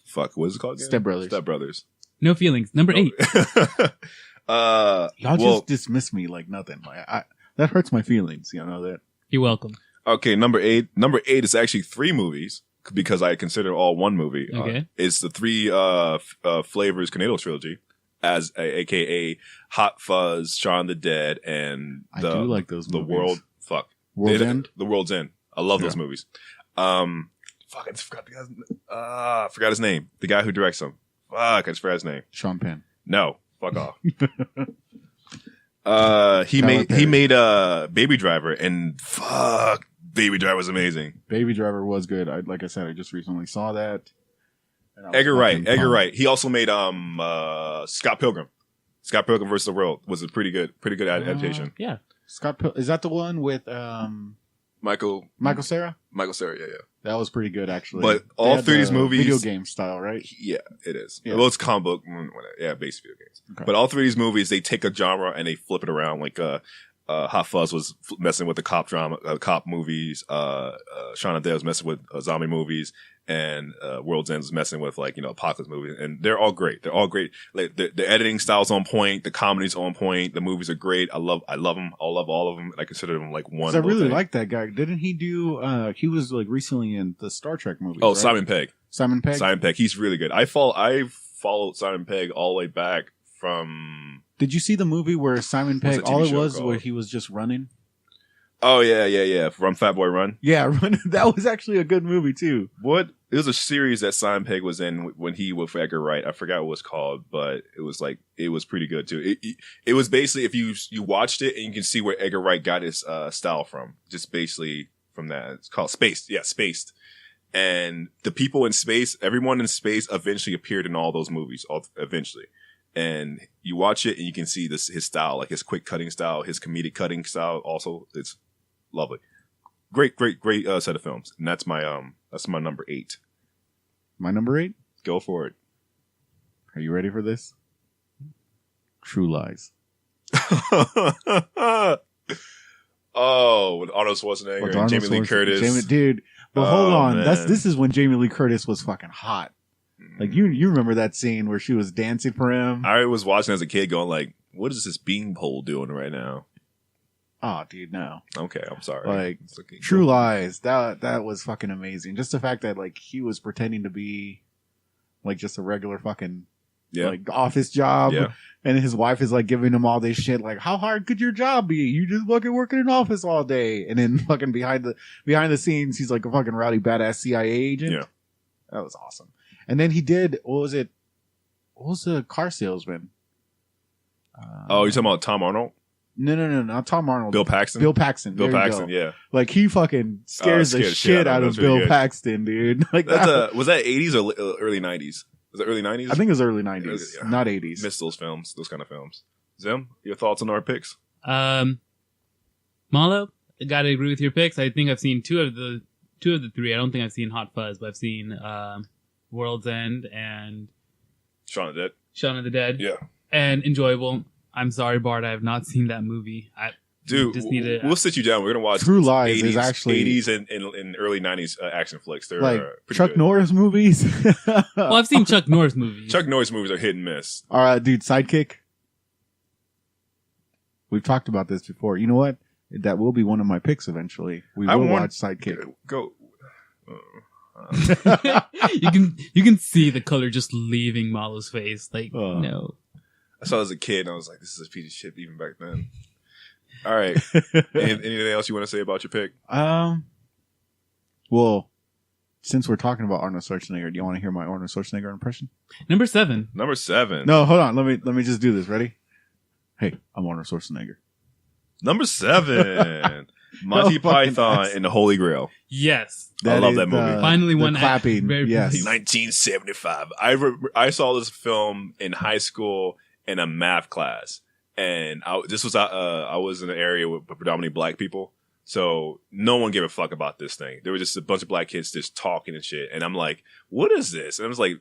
Fuck. What is it called again? Step Brothers. Step Brothers. No feelings. Number 8. Y'all well, just dismiss me like nothing. Like that hurts my feelings. You know that. You're welcome. okay, number 8. Number 8 is actually 3 movies because I consider all one movie. Okay. It's the 3 Flavors Tornado trilogy, as aka Hot Fuzz, Shaun the Dead, and I do like those the movies. World. Fuck. World's End. The World's End. I love those Yeah. movies. Fuck, I just forgot the guy's I forgot his name. The guy who directs them. Fuck, I just forgot his name. Sean Penn. No, fuck off. He Tyler Perry. made Baby Driver, and fuck, Baby Driver was amazing. Baby Driver was good. Like I said, I just recently saw that. And I was Edgar Wright. fucking Edgar pumped. Wright. He also made Scott Pilgrim. Scott Pilgrim versus the World was a pretty good adaptation. Yeah. Is that the one with Michael Michael Cera. Cera. Yeah. That was pretty good, actually. But They all had three of these the movies, video game style, right? Yeah, it is. Yeah. Well, it's comic book, yeah, based video games. Okay. But all three of these movies, they take a genre and they flip it around. Like Hot Fuzz was messing with the cop drama, cop movies. Shaun of the Dead was messing with zombie movies, and World's End was messing with like apocalypse movies. And they're all great. They're all great. Like the editing style's on point. The comedy's on point. The movies are great. I love them. I love all of them. I consider them like one. I really thing. like that guy. Didn't he do? He was like recently in the Star Trek movies. Oh, right? Simon Pegg. Simon Pegg. Simon Pegg. He's really good. I followed Simon Pegg all the way back from. Did you see the movie where Simon Pegg? What's the All TV it show was called? where he was just running. Oh yeah. Run Fat Boy Run. Yeah, running. That was actually a good movie too. What? It was a series that Simon Pegg was in when he with Edgar Wright. I forgot what it was called, but it was pretty good too. It was basically if you watched it and you can see where Edgar Wright got his style from, just basically from that. It's called Spaced. Yeah, Spaced. And the people in space, everyone in space, eventually appeared in all those movies. Eventually. And you watch it and you can see his style, like his quick cutting style, his comedic cutting style. Also, it's lovely. Great set of films. And that's my number 8. My number 8. Go for it. Are you ready for this? True Lies. Oh, with Arnold Schwarzenegger With and Arnold Jamie Lee Schwarzenegger. Curtis. Dude. But Oh, hold on. man. This is when Jamie Lee Curtis was fucking hot. Like you remember that scene where she was dancing for him? I was watching as a kid going like, what is this beanpole doing right now? Oh, dude, no. Okay, I'm sorry. Like, It's okay. True Lies. That was fucking amazing. Just the fact that like he was pretending to be like just a regular fucking like office job, Yeah. and his wife is like giving him all this shit. Like, how hard could your job be? You just fucking work in an office all day, and then fucking behind the scenes, he's like a fucking rowdy badass CIA agent. Yeah. That was awesome. And then he did what was it? What was the car salesman? Oh, you're talking about Tom Arnold? No, not Tom Arnold. Bill Paxton? Bill Paxton. Bill There you Paxton, go. yeah. Like he fucking scares the shit out of That's really Bill good. Paxton, dude. Like That's was that 80s or early 90s? Was it early 90s? I think it was early 90s, Yeah. not 80s. Missed those films, those kind of films. Zim, your thoughts on our picks? Mallo, I gotta agree with your picks. I think I've seen two of the 3. I don't think I've seen Hot Fuzz, but I've seen World's End and Shaun of the Dead. Shaun of the Dead. Yeah. And enjoyable. I'm sorry, Bart, I have not seen that movie. Dude, just need to- we'll sit you down. We're going to watch True Lies is actually 80s and early 90s action flicks. They're like pretty Chuck good. Norris movies. Well, I've seen Chuck Norris movies. Chuck Norris movies are hit and miss. All right, dude, Sidekick. We've talked about this before. You know what? That will be one of my picks eventually. We will watch Sidekick. Go. you can see the color just leaving Mallo's face. Like, no. I saw it as a kid and I was like, this is a piece of shit even back then. All right. Anything else you want to say about your pick? Well, since we're talking about Arnold Schwarzenegger, do you want to hear my Arnold Schwarzenegger impression? Number 7. Number 7. No, hold on. Let me just do this. Ready? Hey, I'm Arnold Schwarzenegger. Number 7. Monty Python and the Holy Grail. Yes. I love that movie. Finally the one clapping. Yes. 1975. I saw this film in high school in a math class, and I was in an area with predominantly black people, so no one gave a fuck about this thing. There were just a bunch of black kids just talking and shit, and I'm like, "What is this?" And I was like,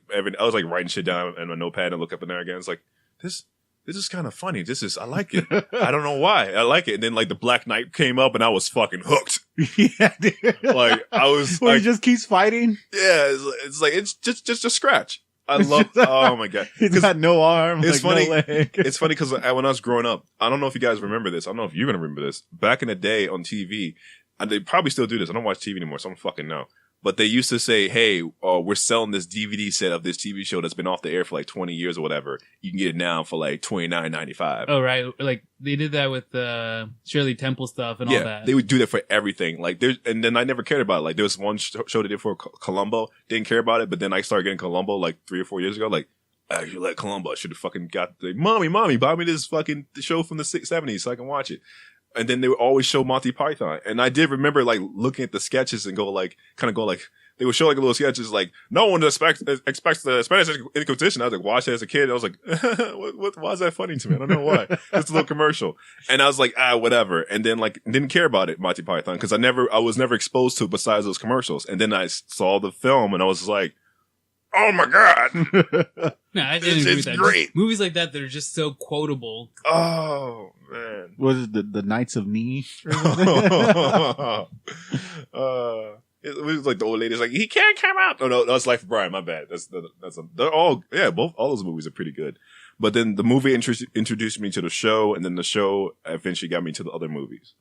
writing shit down in my notepad and look up in there again. It's like this is kind of funny. I like it. I don't know why I like it. And then like the Black Knight came up, and I was fucking hooked. Yeah, dude. Like I was Where like, he just keeps fighting. yeah, it's like it's just a scratch. I love. Oh my god, He's got no arm. it's like, funny. No leg. It's funny because when I was growing up, I don't know if you guys remember this. I don't know if you're gonna remember this. Back in the day on TV, and they probably still do this. I don't watch TV anymore, so I don't fucking know. But they used to say, "Hey, we're selling this DVD set of this TV show that's been off the air for like 20 years or whatever. You can get it now for like $29.95." Oh, right. Like they did that with Shirley Temple stuff and all that. They would do that for everything. Like and then I never cared about it. Like there was one show they did for Columbo, didn't care about it. But then I started getting Columbo like 3 or 4 years ago. Like I actually like Columbo. I should have fucking got mommy, buy me this fucking show from the 70s so I can watch it. and then they would always show Monty Python. And I did remember like looking at the sketches and they would show like little sketches like no one expects the Spanish Inquisition. I was like, watch it as a kid. I was like, why is that funny to me? I don't know why. It's a little commercial. And I was like, whatever. And then like didn't care about it, Monty Python, because I was never exposed to it besides those commercials. And then I saw the film and I was like, oh my God. No, I didn't agree with that. Great. Movies like that are just so quotable. Oh man. Was it the Knights of Knee? It was like the old lady's like, he can't come out. Oh no, that's Life of Brian. My bad. They're all those movies are pretty good. But then the movie introduced me to the show, and then the show eventually got me to the other movies.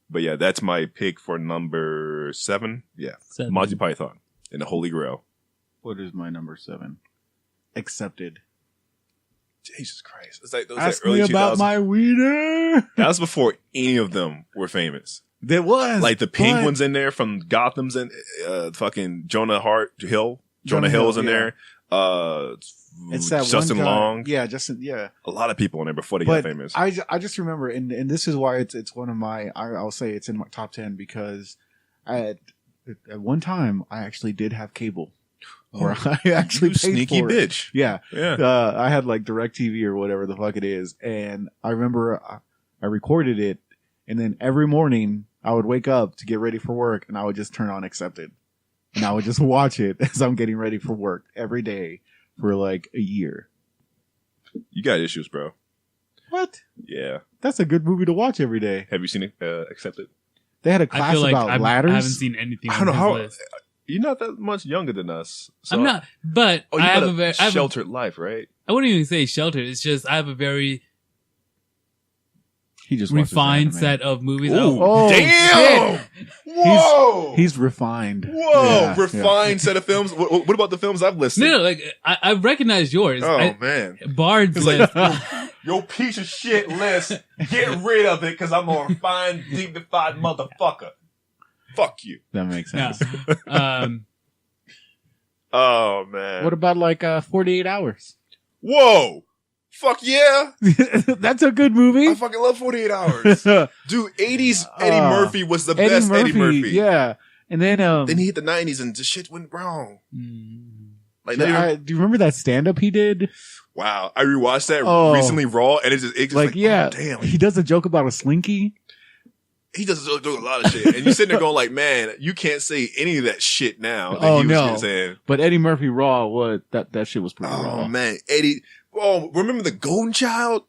But yeah, that's my pick for number 7. Yeah, 7. Monty Python and the Holy Grail. What is my number 7? Accepted. Jesus Christ! It's like those Ask early me about 2000s. my wiener. That was before any of them were famous. There was Like the Penguins in there from Gotham's and fucking Jonah Hill's in there. It's that Justin one guy. Long. Yeah, Justin. Yeah, A lot of people in there before they but got famous. I just remember, and this is why it's one of my. I'll say it's in my top 10 because at one time I actually did have cable. Or I actually you paid sneaky for it. bitch. Yeah. Yeah. I had like DirecTV or whatever the fuck it is. And I remember I recorded it. And then every morning I would wake up to get ready for work and I would just turn on Accepted. And I would just watch it as I'm getting ready for work every day for like a year. You got issues, bro. What? Yeah. That's a good movie to watch every day. Have you seen it? Accepted? They had a I class feel like about ladders. I haven't seen anything I on don't know his how. list. You're not that much younger than us. So I'm not, but Oh, you I got have a sheltered life, right? I wouldn't even say sheltered. It's just I have a very He just watches refined anime. set of movies. Ooh, Oh, damn! Whoa! He's refined. Whoa! Yeah, Refined set of films. What about the films I've listed? No, like I recognize yours. Oh man! Bard's It's list. like your piece of shit list. Get rid of it because I'm a refined, dignified motherfucker. Fuck you. That makes No. sense. Oh man! What about like 48 Hours? Whoa! Fuck yeah! That's a good movie. I fucking love 48 Hours. Dude, 80s Eddie Murphy was the best Eddie Murphy. Yeah. And then Then he hit the 90s and just shit went wrong. Like, do you remember that stand up he did? wow. I rewatched that recently raw and it just Like, yeah, oh, damn. he does a joke about a slinky. He does a lot of shit. And you're sitting there going like, man, you can't say any of that shit now. That Oh, he was no. saying. But Eddie Murphy raw was that shit was pretty Oh raw. man, Eddie. Oh, remember the Golden Child?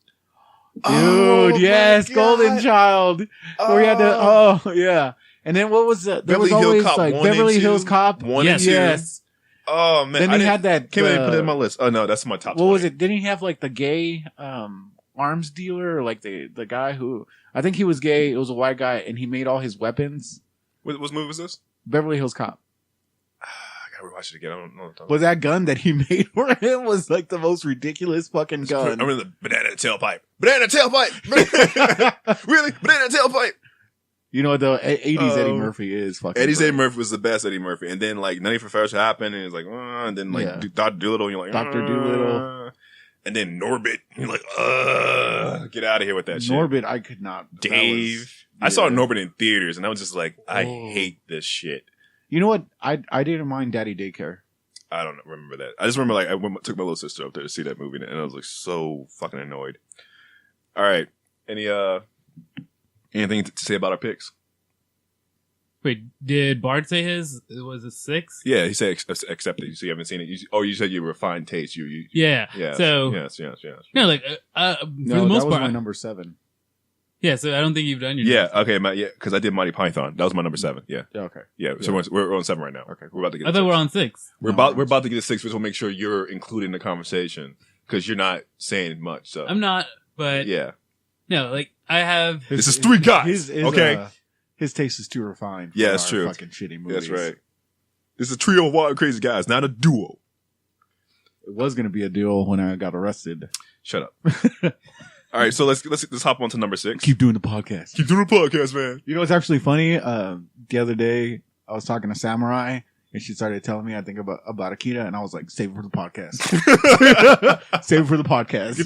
Dude, Oh, yes, my Golden God. Child. Where he had to, yeah. And then what was that? There Beverly was Hill always Cop like 1 and Beverly 2. Hills Cop. 1 Yes. and 2. Yes. Oh man. Then he had that. Can't even put it in my list. Oh no, that's my top. What was 20. it? Didn't he have like the gay arms dealer, or like the guy who I think he was gay? It was a white guy, and he made all his weapons. What movie was this? Beverly Hills Cop. I gotta rewatch it again. I don't know what I'm talking Was that gun that he made for him was like the most ridiculous fucking about. I gun. remember the banana tailpipe. Banana tailpipe. Really? Banana tailpipe. You know, the 80s Eddie Murphy is fucking. Eddie great. Murphy was the best Eddie Murphy. And then like Nutty Professor happened and it's like, and then like Yeah. Dr. Doolittle, and you're like, Dr. Doolittle. And then Norbit, you're like, get out of here with that shit. Norbit, I could not. Dave. That I saw yeah. Norbit in theaters and I was just like, I Oh. hate this shit. You know what? I didn't mind Daddy Daycare. I don't remember that. I just remember like took my little sister up there to see that movie and I was like so fucking annoyed. All right. Anything to say about our picks? Wait, did Bard say his? Was it 6? Yeah, he said accepted. So you haven't seen it. You said you refined taste. You Yeah. yes, So yes. no, like for No, the that most was part, my number 7. yeah. So I don't think you've done your. Yeah, okay, because I did Monty Python. That was my number 7. Yeah, Yeah, okay. yeah. So we're on 7 right now. Okay, we're about to get. I to thought we're 6. on 6. We're No, about to get to 6, which will make sure you're included in the conversation because you're not saying much. So I'm not, but yeah. no, like I have. This is 3 guys, okay? His taste is too refined. For Yeah, that's our true. Fucking shitty movies. That's right. This is a trio of wild, crazy guys, not a duo. It was going to be a duo when I got arrested. Shut up. All right, so let's hop on to number 6. Keep doing the podcast. Keep doing the podcast, man. You know what's actually funny? The other day, I was talking to Samurai, And she started telling me, I think about Akita, and I was like, save it for the podcast. Save it for the podcast.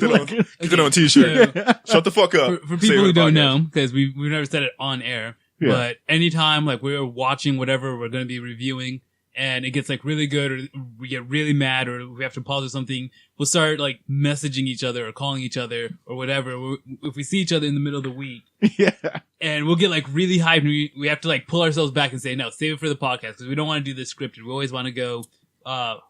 Get it on t-shirt. So, Shut the fuck up. For Save people it who for the don't podcast. know, because we've never said it on air, Yeah. but anytime like we're watching whatever we're going to be reviewing and it gets like really good or we get really mad or we have to pause or something, we'll start like messaging each other or calling each other or whatever. If we see each other in the middle of the week, Yeah. and we'll get like really hyped and we have to like pull ourselves back and say, no, save it for the podcast because we don't want to do this scripted. We always want to go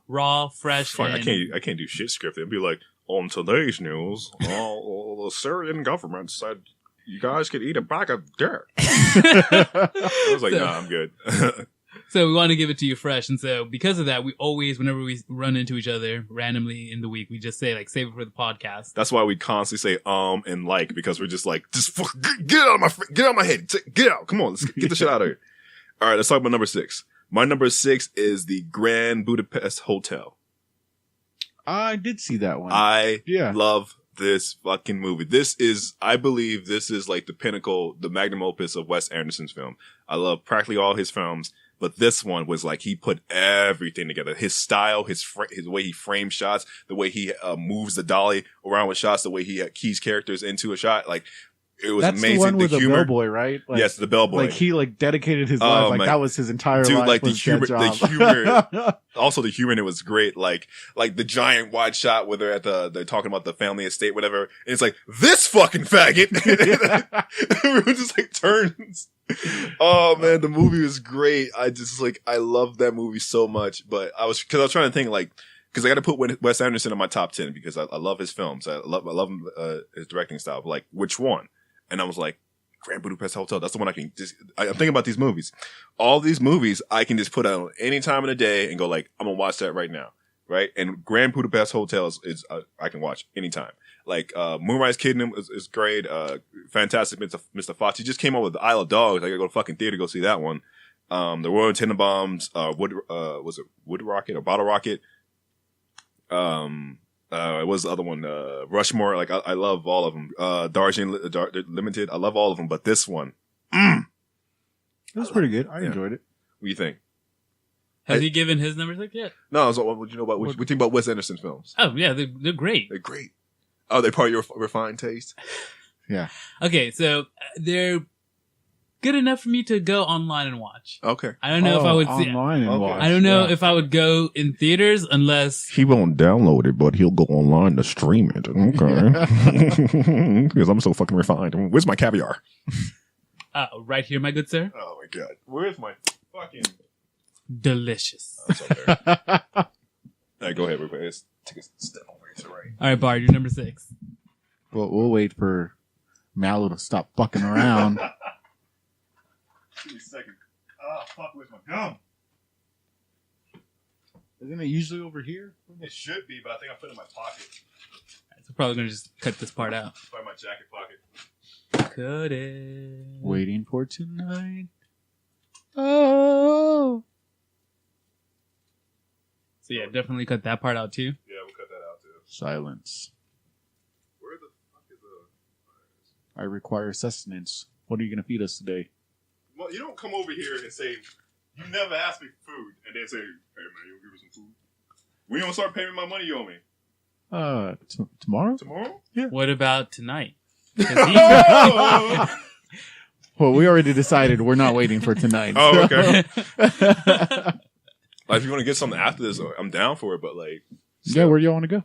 raw, fresh. Fuck, and I can't do shit scripted. It'd be like, on today's news, the Syrian government said you guys could eat a bag of dirt. I was like, nah, I'm good. So we want to give it to you fresh. And so because of that, we always, whenever we run into each other randomly in the week, we just say like, save it for the podcast. That's why we constantly say and like, because we're just like, get out of my head. Get out. Come on, let's get the shit out of here. All right, let's talk about number 6. My number 6 is the Grand Budapest Hotel. I did see that one. I Yeah. love this fucking movie. I believe this is like the pinnacle, the magnum opus of Wes Anderson's film. I love practically all his films, but this one was like, he put everything together. His style, his way he frames shots, the way he moves the dolly around with shots, the way he keys characters into a shot. Like, it was That's amazing. the one with the humor. bellboy, right? Like, Yes, the bellboy. Like he like dedicated his Oh, life. Like my- that was his entire Dude, life. like the was that humor, job. also the humor in it was great. Like the giant wide shot where they're talking about the family estate, whatever. And it's like, this fucking faggot. Everyone just like turns. Oh man, the movie was great. I love that movie so much. But I was trying to think like, because I got to put Wes Anderson in my top 10 because I love his films. I love him, his directing style. But like, which one? And I was like, Grand Budapest Hotel. That's the one I'm thinking about these movies. All these movies I can just put on any time of the day and go like, I'm gonna watch that right now. Right? And Grand Budapest Hotel is I can watch anytime. Like, Moonrise Kingdom is great. Fantastic Mr. Fox. He just came out with the Isle of Dogs. I gotta go to fucking theater to go see that one. The Royal Tenenbaums, was it Wood Rocket or Bottle Rocket? It was the other one, Rushmore. Like, I love all of them. Darjeeling Limited. I love all of them, but this one, It was pretty good. I enjoyed it. what do you think? Has he given his number 6 yet? No, so what would you know about, what do you think about Wes Anderson films? Oh, yeah, they're great. They're great. Oh, they're part of your refined taste? Yeah. Okay, so they're good enough for me to go online and watch. Okay. I don't know if I would see. online and Okay. watch. I don't know Yeah. if I would go in theaters unless. He won't download it, but he'll go online to stream it. Okay. Because I'm so fucking refined. Where's my caviar? Right here, my good sir. Oh my god. Where's my fucking... Delicious. That's okay. All right, go ahead, everybody. Let's take a step over here to the right. All right, Bard, you're number 6. Well, we'll wait for Mallow to stop fucking around. Give me a second. Oh, fuck, where's my gum? Isn't it usually over here? It should be, but I think I put it in my pocket. So probably gonna just cut this part out. By my jacket pocket. Cut it. Waiting for tonight. Oh. So yeah, definitely cut that part out too. Yeah, we'll cut that out too. Silence. Where the fuck is the... I require sustenance. What are you going to feed us today? Well, you don't come over here and say, you never asked me for food, and then say, hey man, you give me some food. When you don't start paying me my money, you owe me. Tomorrow? Tomorrow? What about tonight? 'Cause he- Oh, Well, we already decided we're not waiting for tonight. Oh, so- okay. Like, if you want to get something after this, I'm down for it, but like... Yeah, where do y'all want to go?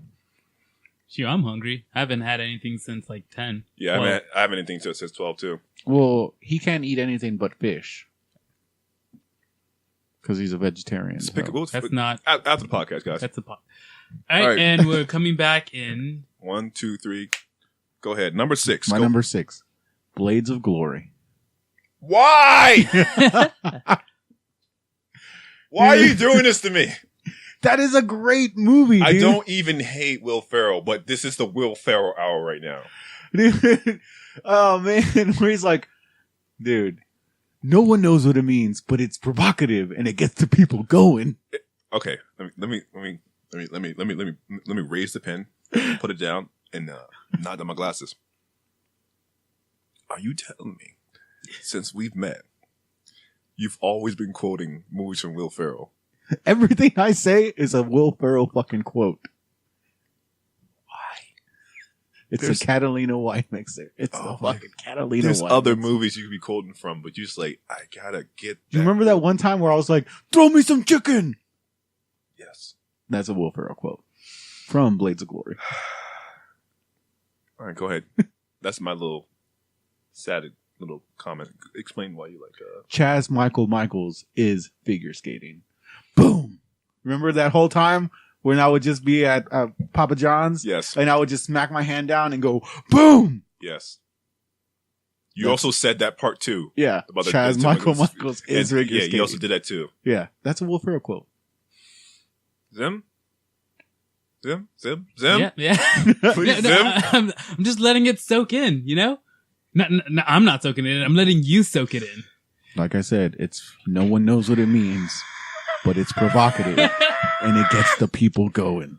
Shoot, I'm hungry. I haven't had anything since like 10. Yeah, Well, I haven't anything since 12 too. Well, he can't eat anything but fish. Because he's a vegetarian. Let's pick, so. we'll, That's not. after the podcast, guys. That's a pot. All right, All right. and we're coming back in. 1, 2, 3. Go ahead. Number 6. My Go. number 6. Blades of Glory. Why? Why are you doing this to me? That is a great movie, dude. I don't even hate Will Ferrell, but this is the Will Ferrell hour right now. Dude. Oh, man. Where he's like, dude, no one knows what it means, but it's provocative and it gets the people going. Okay, let me raise the pen, put it down, and nod down my glasses. Are you telling me, since we've met, you've always been quoting movies from Will Ferrell? Everything I say is a Will Ferrell fucking quote. Why? It's a Catalina White mixer. It's a fucking Catalina There's White other mixer. movies you could be quoting from, but you just like, I gotta get that. Do you remember that one time where I was like, throw me some chicken? Yes. That's a Will Ferrell quote from Blades of Glory. All right, go ahead. That's my little sad little comment. Explain why you like Chaz Michaels is figure skating. Boom. Remember that whole time when I would just be at Papa John's? Yes. And I would just smack my hand down and go, boom. Yes. You also said that part too. Yeah. About Chaz Michaels is figure skating. Yeah, you also did that too. Yeah. That's a Will Ferrell quote. Zim? Yeah. Please, No, Zim? I'm just letting it soak in, you know? No, I'm not soaking it in. I'm letting you soak it in. Like I said, it's no one knows what it means, but it's provocative and it gets the people going.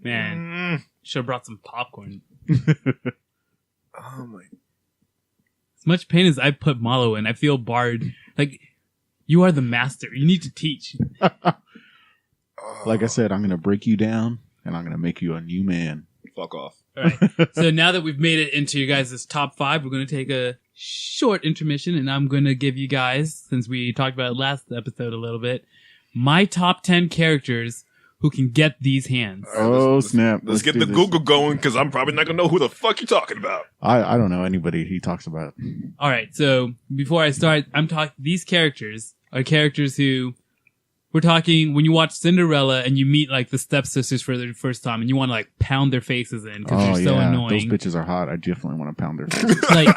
Man, should have brought some popcorn. Oh my. As much pain as I put Mallo in, I feel Bard. Like, you are the master. You need to teach. Like I said, I'm going to break you down and I'm going to make you a new man. Fuck off. All right. So now that we've made it into you guys' top 5, we're going to take a short intermission, and I'm going to give you guys, since we talked about it last episode a little bit, my top 10 characters who can get these hands. All right, let's snap. Let's get do the this. Google going, because I'm probably not going to know who the fuck you're talking about. I don't know anybody he talks about. All right. So before I start, these characters are characters who we're talking when you watch Cinderella and you meet like the stepsisters for the first time and you want to like pound their faces in because they're so annoying. Those bitches are hot. I definitely want to pound their faces. like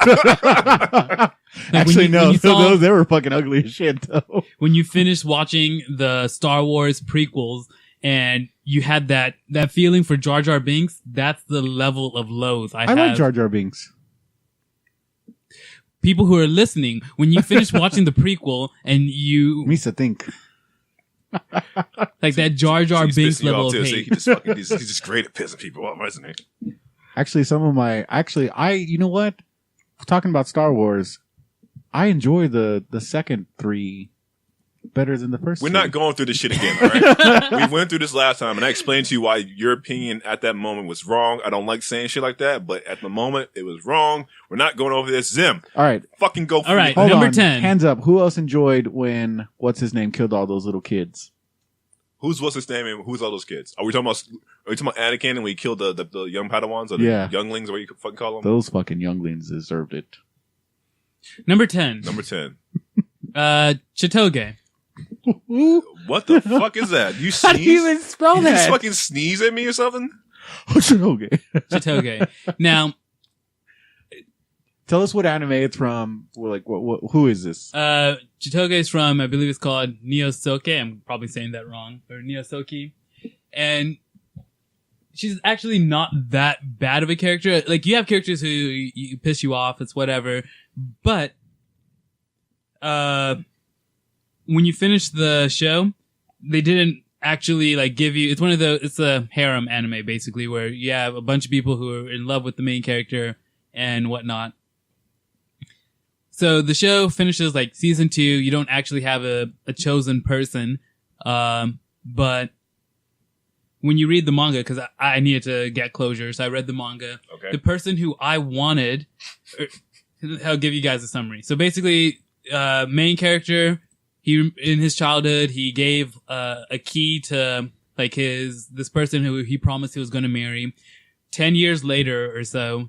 Actually, when you saw- they were fucking ugly as shit, though. when you finish watching the Star Wars prequels and you had that feeling for Jar Jar Binks, that's the level of loathe I have. like Jar Jar Binks. People who are listening, when you finish watching the prequel and you Misa think. like that Jar Jar He's Binks pissing you level off, of too, so hate. he's just great at pissing people off, isn't he? Actually, you know what? Talking about Star Wars, I enjoy the second 3 better than the first. We're 3. not going through this shit again, all right? We went through this last time, and I explained to you why your opinion at that moment was wrong. I don't like saying shit like that, but at the moment, it was wrong. We're not going over this. Zim, All right. fucking go for All right. it. Hold Number on. 10. Hands up. Who else enjoyed when what's his name killed all those little kids? What's his name, and who's all those kids? Are we talking about Anakin and we killed the young Padawans or the Yeah. younglings, or what you could fucking call them? Those fucking younglings deserved it. Number 10. Number 10. Chitoge. What the fuck is that? You sneeze? How do you even spell You just that? fucking sneeze at me or something? Okay. Chitoge. Now, Tell us what anime it's from. Like, who is this? Chitoge is from, I believe it's called Nyosoke. I'm probably saying that wrong. Or Nyosoki. And she's actually not that bad of a character. Like, you have characters who you piss you off. It's whatever. But, when you finish the show, they didn't actually like give you, it's a harem anime basically, where you have a bunch of people who are in love with the main character and whatnot. So the show finishes like season 2. You don't actually have a chosen person. But when you read the manga, cause I needed to get closure, so I read the manga. Okay. The person who I wanted, I'll give you guys a summary. So basically, main character, in his childhood, he gave, a key to like this person who he promised he was going to marry. 10 years later or so,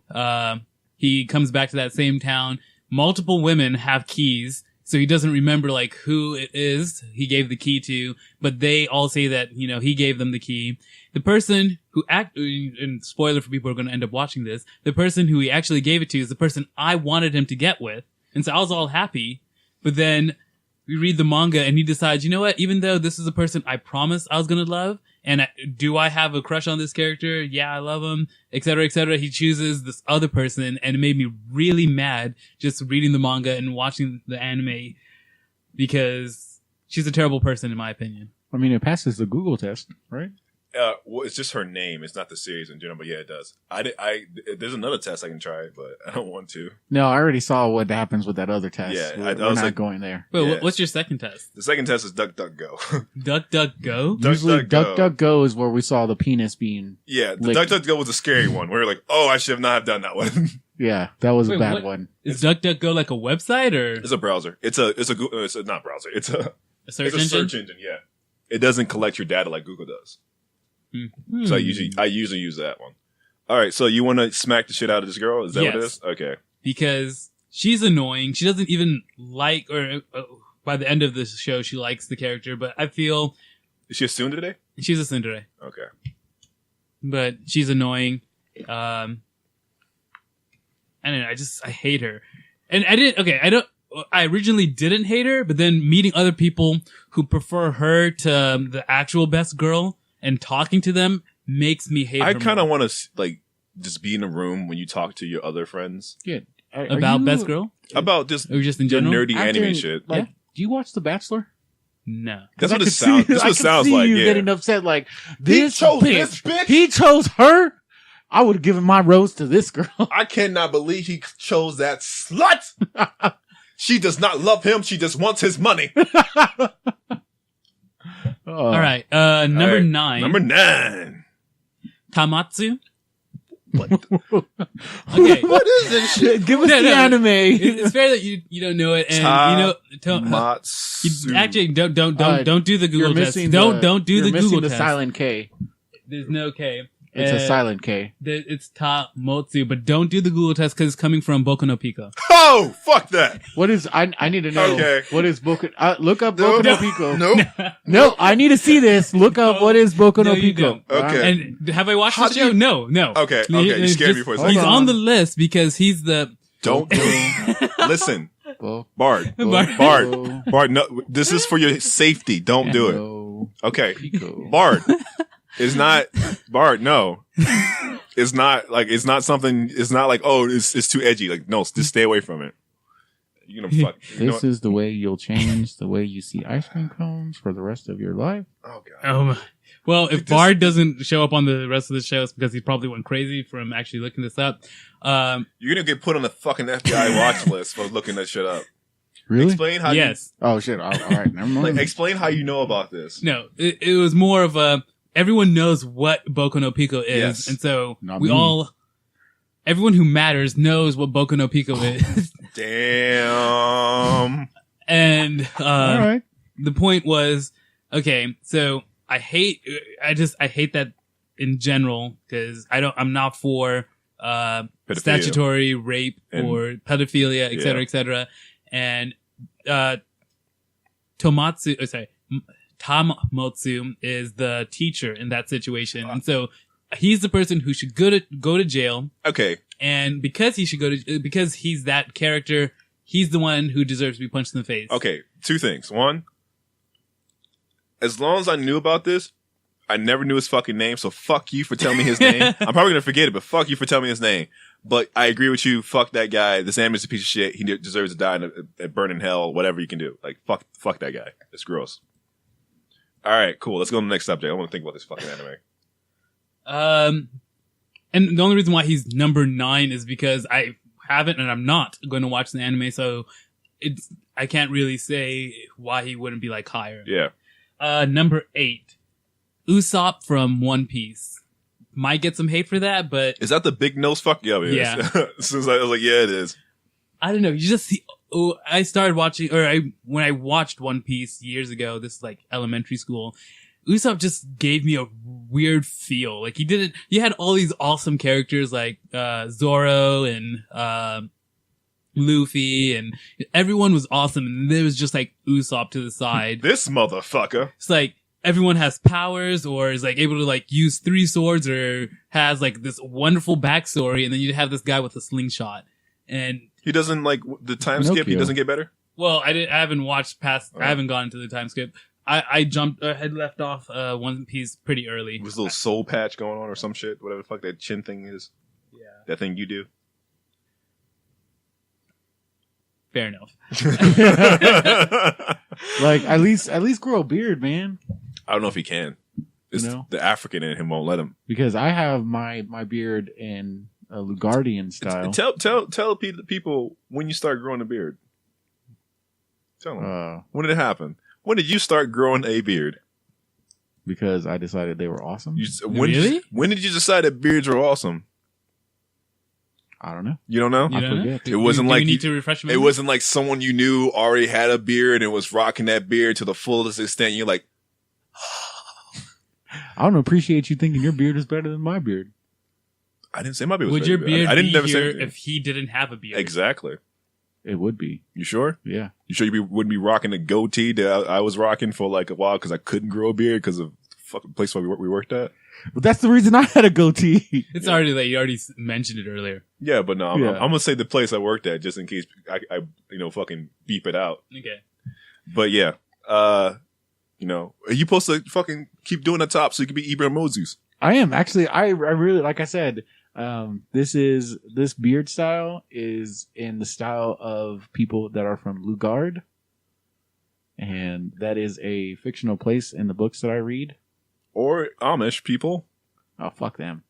he comes back to that same town. Multiple women have keys, so he doesn't remember like who it is he gave the key to, but they all say that, he gave them the key. The person who and spoiler for people who are going to end up watching this, the person who he actually gave it to is the person I wanted him to get with. And so I was all happy, but then we read the manga and he decides, you know what, even though this is a person I promised I was going to love, and do I have a crush on this character? Yeah, I love him, etc., etc. He chooses this other person, and it made me really mad just reading the manga and watching the anime because she's a terrible person in my opinion. I mean, it passes the Google test, right? Well, it's just her name. It's not the series in general, but yeah, it does. There's another test I can try, but I don't want to. No, I already saw what happens with that other test. Yeah, we're I was not like, going there. Wait, Yeah. what's your second test? The second test is Duck, Duck, Go. Duck, duck, go. Usually, Duck, Duck, Go is where we saw the penis being. Yeah, the licked. Duck, Duck, Go was a scary one. We were like, oh, I should have not have done that one. Yeah, that was a Wait, bad what? one. Is DuckDuckGo like a website or It's a browser. It's a not browser. It's a search it's a engine? search engine. Yeah, it doesn't collect your data like Google does. Hmm. So I usually use that one. All right, so you want to smack the shit out of this girl? Is that what it Yes. is? Okay. Because she's annoying. She doesn't even like, or by the end of the show, she likes the character. But I feel Is she a student today? she's a tsundere, Okay. but she's annoying. I don't know. I hate her, and I originally didn't hate her, but then meeting other people who prefer her to the actual best girl and talking to them makes me hate her. I kind of more. want to like just be in a room when you talk to your other friends Yeah. Are About you best girl about this or just in the general. nerdy acting, anime shit. Like, do you watch The Bachelor? No. That's I what it could sounds. see- That's I what it could sounds see like. you Yeah. getting upset. Like He this chose bitch. this bitch? He chose her. I would have given my rose to this girl. I cannot believe he chose that slut. She does not love him. She just wants his money. All right. Number All right, 9. Number 9. Tamatsu. What? Okay. What is this shit? Give us No, the no, anime. It's fair that you don't know it, and Matsu. you actually don't do the You're Google test. missing Don't do you're the missing Google the test. silent K. There's no K. It's a silent K. It's Tamotsu, but don't do the Google test because it's coming from Boku no Pico. Oh, fuck that. What is? I need to know. Okay. What is Boku? Look up No, Boku no no. Pico. Nope. No, I need to see this. Look up what is Boku no No, you Pico. don't. Okay. And have I watched How the do show? you- No. Okay, you scared me for a second. He's Hold on on. the list because he's the Don't do it. Listen, Bo- Bard. Bard. Bo- Bard, no, this is for your safety. Don't do it. Bo- Okay. Pico. Bard. It's not Bard, no. It's not something, it's not like, oh, it's too edgy. Like, no, just stay away from it. You're gonna fuck. You know This what? is the way you'll change the way you see ice cream cones for the rest of your life. Oh, God. Well, if This- Bard doesn't show up on the rest of the show, it's because he probably went crazy from actually looking this up. You're gonna get put on the fucking FBI watch list for looking that shit up. Really? Explain how Yes. Oh shit! All right, never mind. explain how you know about this. No, it was more of a, everyone knows what Boku no Pico is. Yes. And so Not me. everyone who matters knows what Boku no Pico is. Damn. And, All right. the point was, okay, so I hate that in general because I'm not for, Pedophilia. statutory rape And- or pedophilia, et cetera, et cetera. And, Tamotsu is the teacher in that situation. And so he's the person who should go to jail. Okay. And because because he's that character, he's the one who deserves to be punched in the face. Okay. Two things. One, as long as I knew about this, I never knew his fucking name, so fuck you for telling me his name. I'm probably gonna forget it, but fuck you for telling me his name. But I agree with you. Fuck that guy. This anime is a piece of shit. He deserves to die and burn in hell. Whatever you can do. Like fuck that guy. It's gross. All right, cool. Let's go to the next subject. I want to think about this fucking anime. And the only reason why he's number 9 is because I haven't and I'm not going to watch the anime, so I can't really say why he wouldn't be like higher. Yeah. Number 8, Usopp from One Piece. Might get some hate for that, but Is that the big nose fuck? Yeah, it is. Yeah. As soon as I was like, yeah, it is. I don't know. You just see. Oh, I started watching, when I watched One Piece years ago, this is like elementary school. Usopp just gave me a weird feel. Like he had all these awesome characters like Zoro and Luffy, and everyone was awesome. And there was just like Usopp to the side. This motherfucker. It's like everyone has powers or is like able to like use 3 swords or has like this wonderful backstory, and then you have this guy with a slingshot. And He doesn't like the time skip. He Pinocchio. doesn't get better. well, I haven't watched past. Oh. I haven't gone to the time skip. I jumped. Had left off One Piece pretty early. With his little soul patch going on or some shit. Whatever the fuck that chin thing is. Yeah, That thing you do. fair enough. Like at least grow a beard, man. I don't know if he can. It's the African in him won't let him. Because I have my beard in a Lugardian style. Tell people when you start growing a beard. Tell them. When did it happen? When did you start growing a beard? Because I decided they were awesome. Really? When did you decide that beards were awesome? I don't know. You don't know? I forget. It wasn't like you need to refresh me. It wasn't like someone you knew already had a beard and was rocking that beard to the fullest extent. You're like, I don't appreciate you thinking your beard is better than my beard. I didn't say my beard was Would your better. beard I didn't be never say here anything. if he didn't have a beard? Exactly. It would be. You sure? Yeah. You sure wouldn't be rocking the goatee that I was rocking for like a while because I couldn't grow a beard because of the fucking place where we worked at? But that's the reason I had a goatee. It's already late. You already mentioned it earlier. Yeah, but no, I'm Yeah. gonna say the place I worked at just in case I fucking beep it out. Okay. But yeah, are you supposed to fucking keep doing the top so you can be Ibram Moses? I am actually. I really, like I said, this beard style is in the style of people that are from Lugard, and that is a fictional place in the books that I read. Or Amish people? Oh, fuck them.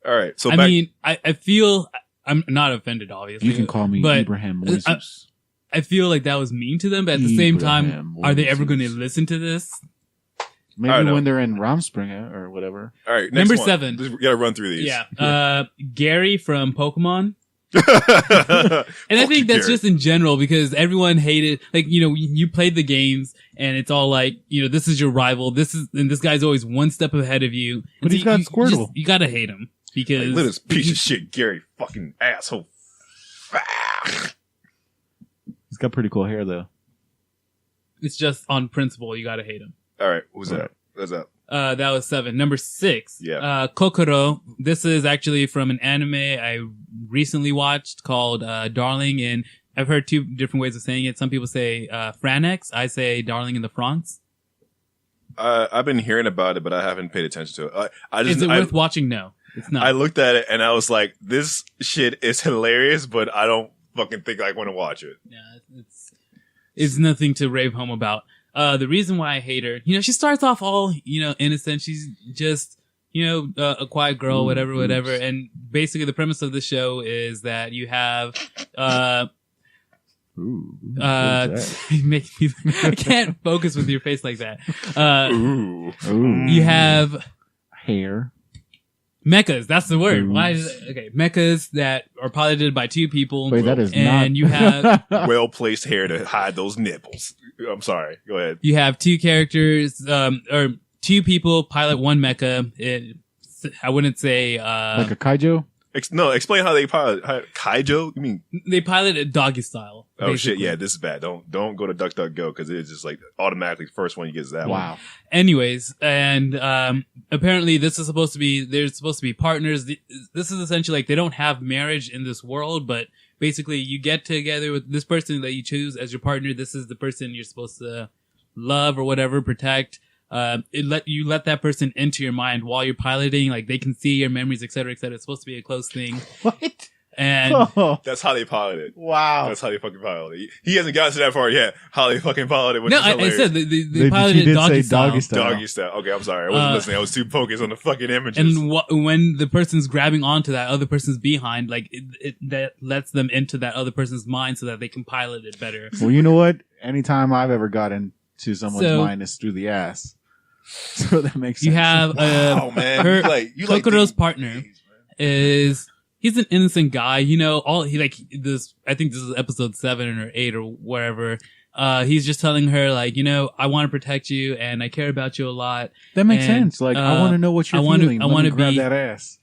All right, so I feel I'm not offended, obviously. You can call me but Ibrahim Moses. I feel like that was mean to them, but at the same time, Ibrahim are they ever Moses. going to listen to this? I Maybe don't know. when they're in Ramspringer or whatever. all right, Number next one. 7. We gotta run through these. Yeah. Gary from Pokemon. And And I think that's just in general because everyone hated, like, you played the games and it's all like, this is your rival. And this guy's always one step ahead of you. But And he's got Squirtle. You gotta hate him because. Look at this piece of shit, Gary, fucking asshole. He's got pretty cool hair though. It's just on principle. You gotta hate him. All right, who's that? What's that? That was 7. Number 6. Yeah. Kokoro. This is actually from an anime I recently watched called Darling, and I've heard 2 different ways of saying it. Some people say Franex. I say Darling in the Franxx. I've been hearing about it, but I haven't paid attention to it. Is it worth watching? No, it's not. I looked at it and I was like, this shit is hilarious, but I don't fucking think I want to watch it. Yeah, it's nothing to rave home about. The reason why I hate her, she starts off all, innocent. She's just, a quiet girl, whatever. And basically the premise of the show is that you have, Ooh, what is you make me, I can't focus with your face like that. Ooh. that? Ooh. You have hair. mechas. That's the word. Ooh. Why is it? Okay. Mechas that are piloted by 2 people. Wait, that is not. and you have, Well-placed hair to hide those nipples. I'm sorry. Go ahead. you have 2 characters, or 2 people pilot 1 mecha. I wouldn't say, like a kaijo. Explain how they pilot. Kaijo? You mean? they pilot it doggy style. Oh shit! basically. Yeah, this is bad. Don't go to DuckDuckGo because it's just like automatically the first one you get is that one. Wow. Anyways, and apparently this is supposed to be, they're supposed to be partners. This is essentially like they don't have marriage in this world, but basically you get together with this person that you choose as your partner. This is the person you're supposed to love or whatever, protect. You let that person into your mind while you're piloting, like they can see your memories, etc., etc. It's supposed to be a close thing. What? And Oh, That's how they pilot it. wow. That's how they fucking pilot it. He hasn't gotten to that far yet. How they fucking pilot it. Which no, is I hilarious. said they He piloted did doggy say style. doggy style. Doggy style. Okay, I'm sorry. I wasn't listening. I was too focused on the fucking images. And when the person's grabbing onto that other person's behind, like that lets them into that other person's mind so that they can pilot it better. Well, you know what? Anytime I've ever got into someone's So- mind is through the ass. So that makes sense. You have oh man, her you like Kokoro's these partner movies, man. is he's an innocent guy, all he like this. I think this is episode 7 or 8 or wherever. He's just telling her like, I want to protect you and I care about you a lot. That makes and, sense. Like, I want to know what you're I wanna- feeling. I Let me wanna grab be- that ass.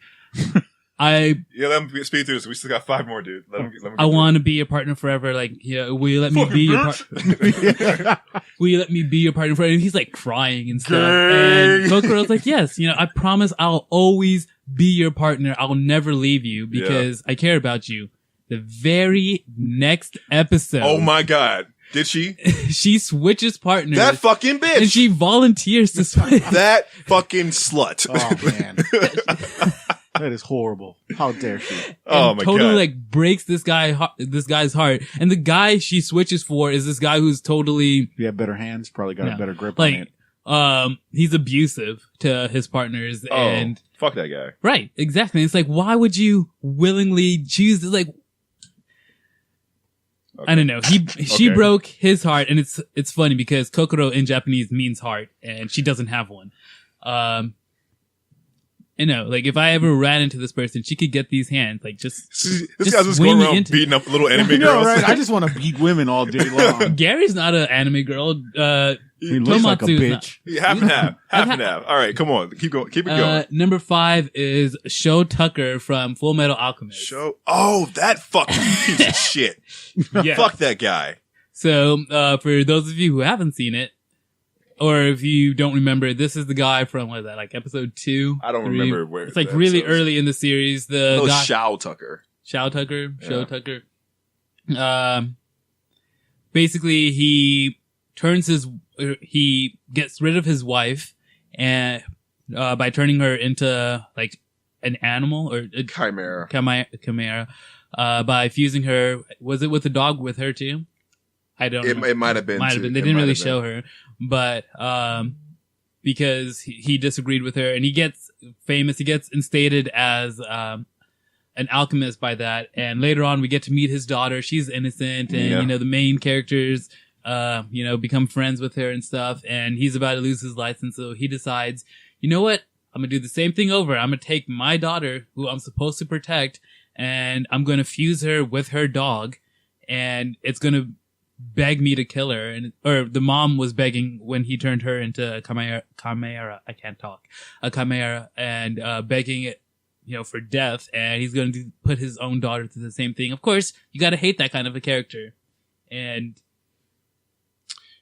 I Yeah, let him speed through this. We still got 5 more, dude. Let him I want to be your partner forever. Like, will you let me be your partner? Will you let me be your partner forever? And he's like crying and stuff. And Kokoro's like, yes, I promise I'll always be your partner. I'll never leave you because I care about you. The very next episode. Oh my god. Did she? She switches partners. That fucking bitch. and she volunteers to switch. That fucking slut. Oh, man. That is horrible. How dare she? Oh and my totally god. like breaks this guy's heart. And the guy she switches for is this guy who's totally If you have better hands, probably got No. a better grip on like, it. he's abusive to his partners and fuck that guy. Right, exactly. It's like, why would you willingly choose to, like, I don't know. She broke his heart, and it's funny because kokoro in Japanese means heart, and she doesn't have one. Like if I ever ran into this person, she could get these hands, like this guy's just going around beating up little anime girls. Right? I just want to beat women all day long. Gary's not an anime girl. He looks like a bitch. Half and half. Half and half. All right, come on. Keep going. Keep it going. Number 5 is Sho Tucker from Full Metal Alchemist. That fucking piece of shit. Yeah. Fuck that guy. So, for those of you who haven't seen it, or if you don't remember, this is the guy from, what is that, like episode 2? I don't 3? remember where. It's like really early in the series. The guy, Shao Tucker. Sho Tucker. Basically, he gets rid of his wife and by turning her into like an animal or a chimera. By fusing her. Was it with the dog with her too? I don't know. It might have been. They didn't really show her, but because he disagreed with her and he gets famous, he gets instated as an alchemist by that. And later on, we get to meet his daughter. She's innocent, and the main characters, become friends with her and stuff. And he's about to lose his license, so he decides, you know what? I'm gonna do the same thing over. I'm gonna take my daughter, who I'm supposed to protect, and I'm gonna fuse her with her dog, and it's gonna beg me to kill her. Or the mom was begging when he turned her into a chimera. I can't talk. A chimera, and begging it, for death. And he's going to put his own daughter through the same thing. Of course, you got to hate that kind of a character. And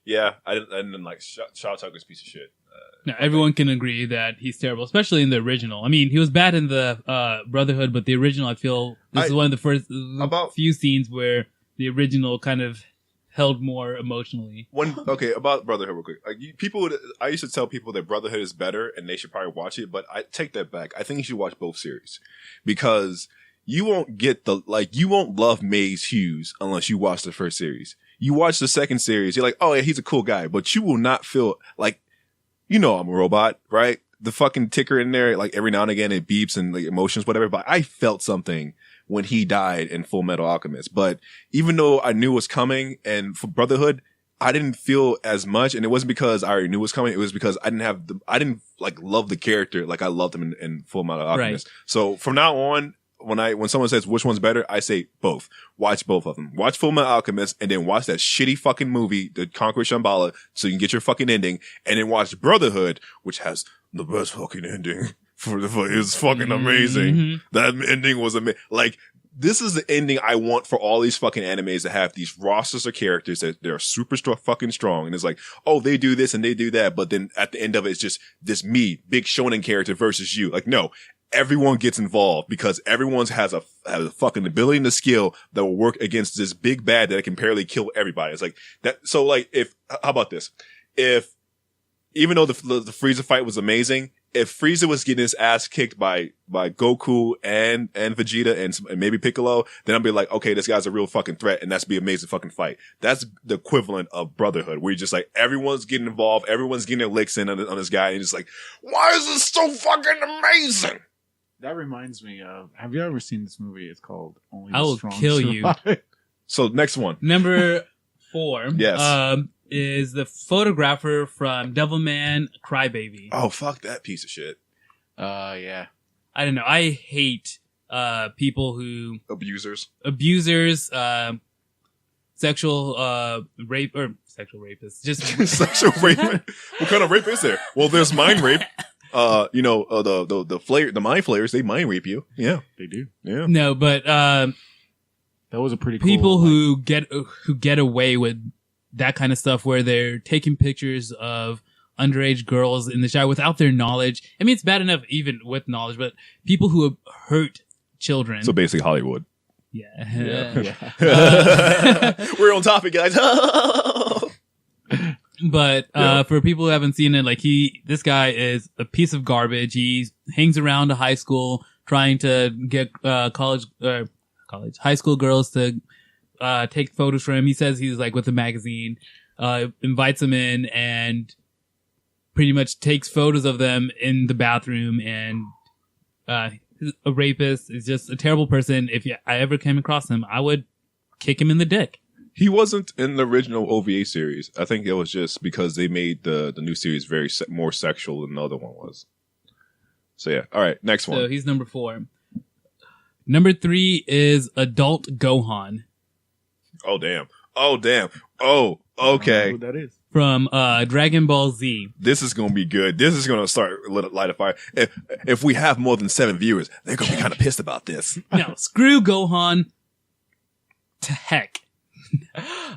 yeah, I didn't like Shao Tucker's piece of shit. No, everyone can agree that he's terrible, especially in the original. I mean, he was bad in the Brotherhood, but the original, I feel, this is one of the first few scenes where the original kind of held more emotionally. About Brotherhood real quick. I used to tell people that Brotherhood is better and they should probably watch it, but I take that back. I think you should watch both series because you won't you won't love Maze Hughes unless you watch the first series. You watch the second series, you're like, oh yeah, he's a cool guy, but you will not feel like, I'm a robot, right? The fucking ticker in there, like every now and again it beeps and like emotions, whatever, but I felt something when he died in Full Metal Alchemist. But even though I knew it was coming, and for Brotherhood, I didn't feel as much, and it wasn't because I already knew it was coming. It was because I didn't love the character like I loved him in Full Metal Alchemist. Right. So from now on, when someone says which one's better, I say both. Watch both of them. Watch Full Metal Alchemist, and then watch that shitty fucking movie, The Conqueror Shambhala, so you can get your fucking ending, and then watch Brotherhood, which has the best fucking ending. It's fucking amazing. Mm-hmm. That ending was amazing. Like, this is the ending I want for all these fucking animes that have these rosters of characters that they're super fucking strong. And it's like, oh, they do this and they do that. But then at the end of it, it's just this big shonen character versus you. Like, no, everyone gets involved because everyone has a fucking ability and a skill that will work against this big bad that can barely kill everybody. It's like that. So like, how about this? Even though the Frieza fight was amazing, if Frieza was getting his ass kicked by Goku and Vegeta and maybe Piccolo, then I'd be like, okay, this guy's a real fucking threat, and that's be an amazing fucking fight. That's the equivalent of Brotherhood, where you're just like, everyone's getting involved, everyone's getting their licks in on this guy, and it's like, why is this so fucking amazing? That reminds me of, have you ever seen this movie? It's called Only I Will Kill You. So next one. Number 4. Yes. Is the photographer from Devilman Crybaby. Oh, fuck that piece of shit. Yeah. I don't know. I hate people who... Abusers, sexual rape, or sexual rapists. Just sexual rape. What kind of rape is there? Well, there's mind rape. The mind flayers, they mind rape you. Yeah. They do. Yeah. No, but that was a pretty cool people who get away with that kind of stuff, where they're taking pictures of underage girls in the shower without their knowledge. I mean, it's bad enough even with knowledge, but people who hurt children. So basically Hollywood. Yeah. We're on topic, guys. But for people who haven't seen it, like this guy is a piece of garbage. He hangs around a high school trying to get high school girls to take photos for him. He says he's like with a magazine, invites them in, and pretty much takes photos of them in the bathroom, and a rapist is just a terrible person. If I ever came across him, I would kick him in the dick. He wasn't in the original OVA series. I think it was just because they made the new series very more sexual than the other one was. So yeah. All right, next one. So he's number 4. Number 3 is Adult Gohan. Oh damn. Oh damn. Oh, okay. I don't know who that is. From Dragon Ball Z. This is gonna be good. This is gonna start light a fire. If we have more than 7 viewers, they're gonna be kind of pissed about this. No, screw Gohan. To heck.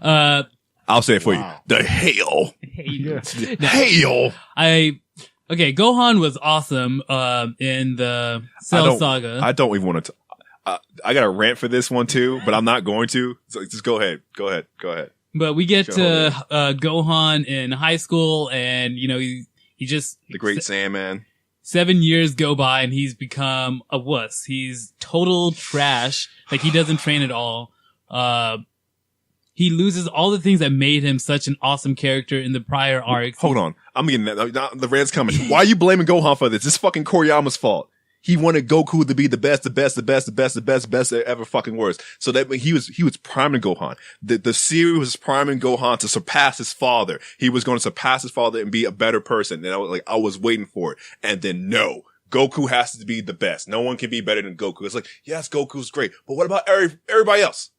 I'll say it for Wow. you. The hail. Yeah. Hail. Okay, Gohan was awesome in the Cell Saga. I don't even want to. I got a rant for this one too, but I'm not going to. So just go ahead. Go ahead. But we get to Gohan in high school, and you know he just The Great Sandman. 7 years go by, and he's become a wuss. He's total trash. Like he doesn't train at all. He loses all the things that made him such an awesome character in the prior arcs. Hold on. I'm getting that. The rant's coming. Why are you blaming Gohan for this? This is fucking Koriyama's fault. He wanted Goku to be the best that ever fucking was. So that he was priming Gohan. The series was priming Gohan to surpass his father. He was going to surpass his father and be a better person. And I was waiting for it. And then no. Goku has to be the best. No one can be better than Goku. It's like, yes, Goku's great. But what about everybody else?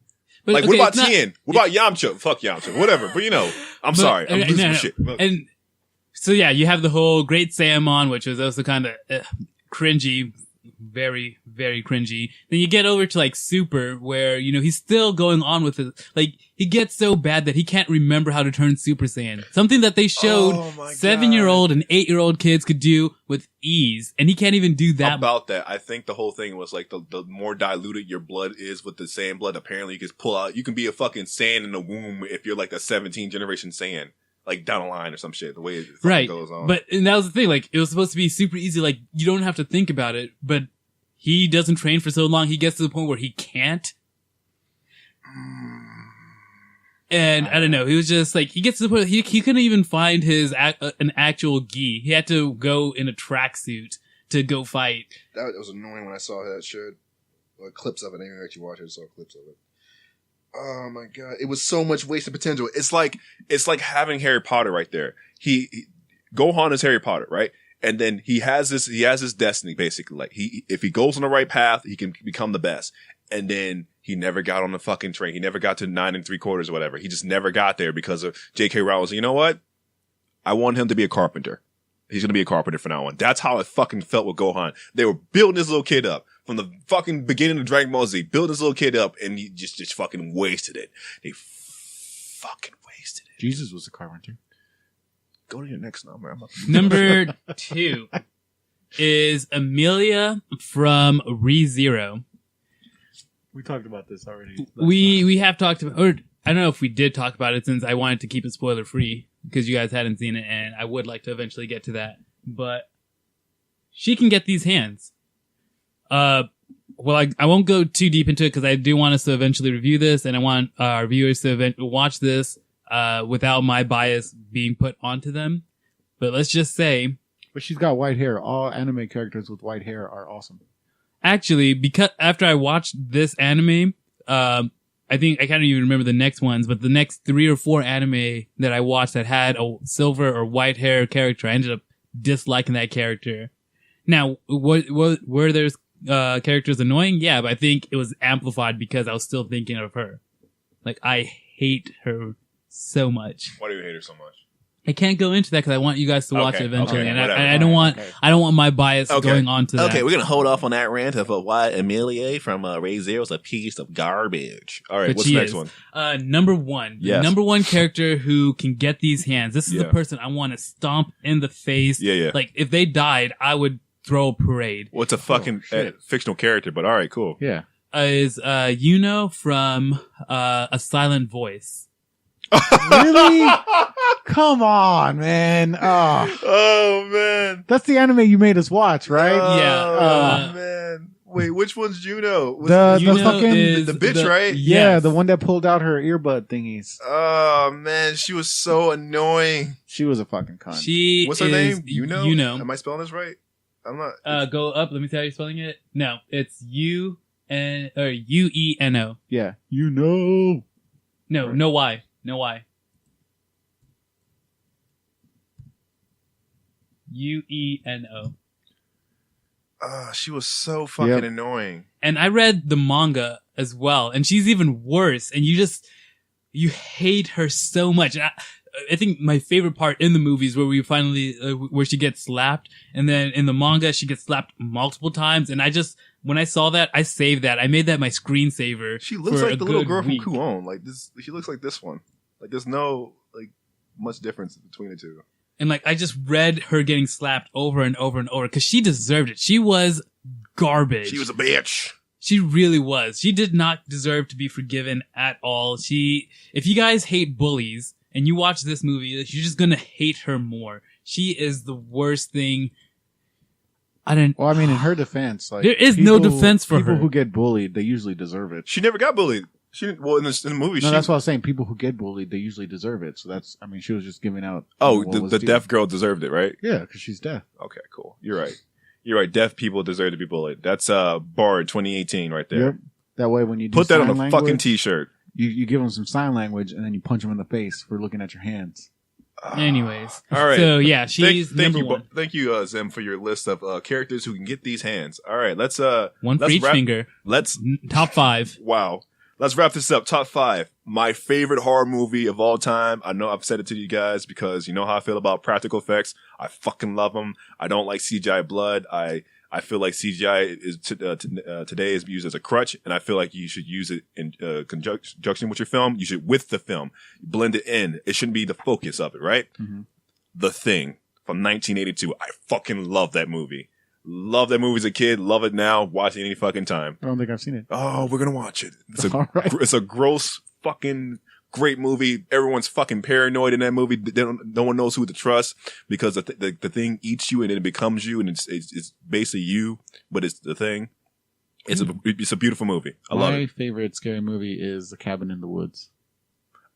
But, like, okay, what about Tien? What about Yamcha? Fuck Yamcha. Whatever. But I'm sorry. I'm losing shit. And so yeah, you have the whole Great Saiyaman, which was also kind of cringy, very, very cringy. Then you get over to like Super, where, he's still going on with it. Like, he gets so bad that he can't remember how to turn Super Saiyan. Something that they showed 7-year-old and 8-year-old kids could do with ease. And he can't even do that. About that, I think the whole thing was like the more diluted your blood is with the Saiyan blood, apparently you can be a fucking Saiyan in the womb if you're like a 17th generation Saiyan. Like down the line or some shit, the way it goes on. And that was the thing, like, it was supposed to be super easy, like, you don't have to think about it, but he doesn't train for so long, he gets to the point where he can't. And I don't know, he was just like, he gets to the point, he couldn't even find an actual gi. He had to go in a tracksuit to go fight. That was annoying when I saw that shit. Or clips of it. I didn't actually watch it, I saw clips of it. Oh my god! It was so much wasted potential. It's like having Harry Potter right there. Gohan is Harry Potter, right? And then he has his destiny basically. Like if he goes on the right path, he can become the best. And then he never got on the fucking train. He never got to 9 3/4 or whatever. He just never got there because of J.K. Rowling. You know what? I want him to be a carpenter. He's gonna be a carpenter from now on. That's how it fucking felt with Gohan. They were building this little kid up. From the fucking beginning of Dragon Ball Z, build this little kid up, and he just fucking wasted it. They fucking wasted it. Jesus was a carpenter. Go to your next number. Number 2 is Amelia from ReZero. We talked about this already. We have talked about, or I don't know if we did talk about it, since I wanted to keep it spoiler free because you guys hadn't seen it, and I would like to eventually get to that. But she can get these hands. Well, I won't go too deep into it because I do want us to eventually review this, and I want our viewers to watch this without my bias being put onto them. But let's just say, but she's got white hair. All anime characters with white hair are awesome. Actually, because after I watched this anime, I think I can't even remember the next ones, but the next 3 or 4 anime that I watched that had a silver or white hair character, I ended up disliking that character. Now, were there's characters annoying? Yeah, but I think it was amplified because I was still thinking of her. Like, I hate her so much. Why do you hate her so much? I can't go into that because I want you guys to watch it eventually, and whatever. I don't want my bias going on to that. Okay, we're gonna hold off on that rant of why Amelia from ReZero is a piece of garbage. All right, But what's the she next is. one? Number 1. Yes. Number 1 character who can get these hands. This is the Yeah. person I want to stomp in the face. Yeah. Like, if they died, I would throw a parade. Well, it's a fucking shit. fictional character, but all right, cool. Yeah. Is Yuno from A Silent Voice. Really? Come on, man. Oh, Oh man. that's the anime you made us watch, right? Yeah, man. Wait, which one's Juno? The fucking the bitch, right? Yeah, Yes. the one that pulled out her earbud thingies. Oh man, she was so annoying. She was a fucking cunt. She What's her is name? You know? Am I spelling this right? I'm not. Go up. Let me tell you spelling it. No, it's UENO. Yeah, you know. No, Right. no Y. No Y. UENO. She was so fucking annoying. And I read the manga as well, and she's even worse. And you hate her so much. And I think my favorite part in the movies where we finally where she gets slapped, and then in the manga she gets slapped multiple times. And when I saw that, I saved that. I made that my screensaver. She looks for like a the little good girl week. from Kuon. Like this, she looks like this one. Like there's no like much difference between the two. And like, I just read her getting slapped over and over and over because she deserved it. She was garbage. She was a bitch. She really was. She did not deserve to be forgiven at all. If you guys hate bullies and you watch this movie, you're just gonna hate her more. She is the worst thing. Well, I mean, in her defense, like There is no defense for people her. who get bullied, they usually deserve it. She never got bullied. She didn't. Well, in the movie, No, that's what I was saying. People who get bullied, they usually deserve it. So that's, I mean, she was just giving out. Oh, what was the due. deaf girl deserved it, right? Yeah, because she's deaf. Okay, cool. You're right. You're right. Deaf people deserve to be bullied. That's Bard 2018 right there. Yep. That way, when you do Put that on sign a language, fucking t-shirt. you give them some sign language, and then you punch them in the face for looking at your hands. Anyways. All right. So yeah, she's thank number you, one. Thank you, Zim, for your list of characters who can get these hands. All right, let's One for let's each wrap- finger. Let's Top 5. wow. Let's wrap this up. Top 5. My favorite horror movie of all time. I know I've said it to you guys because you know how I feel about practical effects. I fucking love them. I don't like CGI blood. I feel like CGI is today is used as a crutch, and I feel like you should use it in conjunction with your film. You should with the film blend it in. It shouldn't be the focus of it, right? Mhm. The Thing from 1982. I fucking love that movie. Love that movie as a kid. Love it now. Watch it any fucking time. I don't think I've seen it. Oh, we're gonna watch it. All right. It's a gross fucking great movie. Everyone's fucking paranoid in that movie. No one knows who to trust because the thing eats you and it becomes you, and it's basically you, but it's the thing. It's a beautiful movie. I love My it. favorite scary movie is The Cabin in the Woods.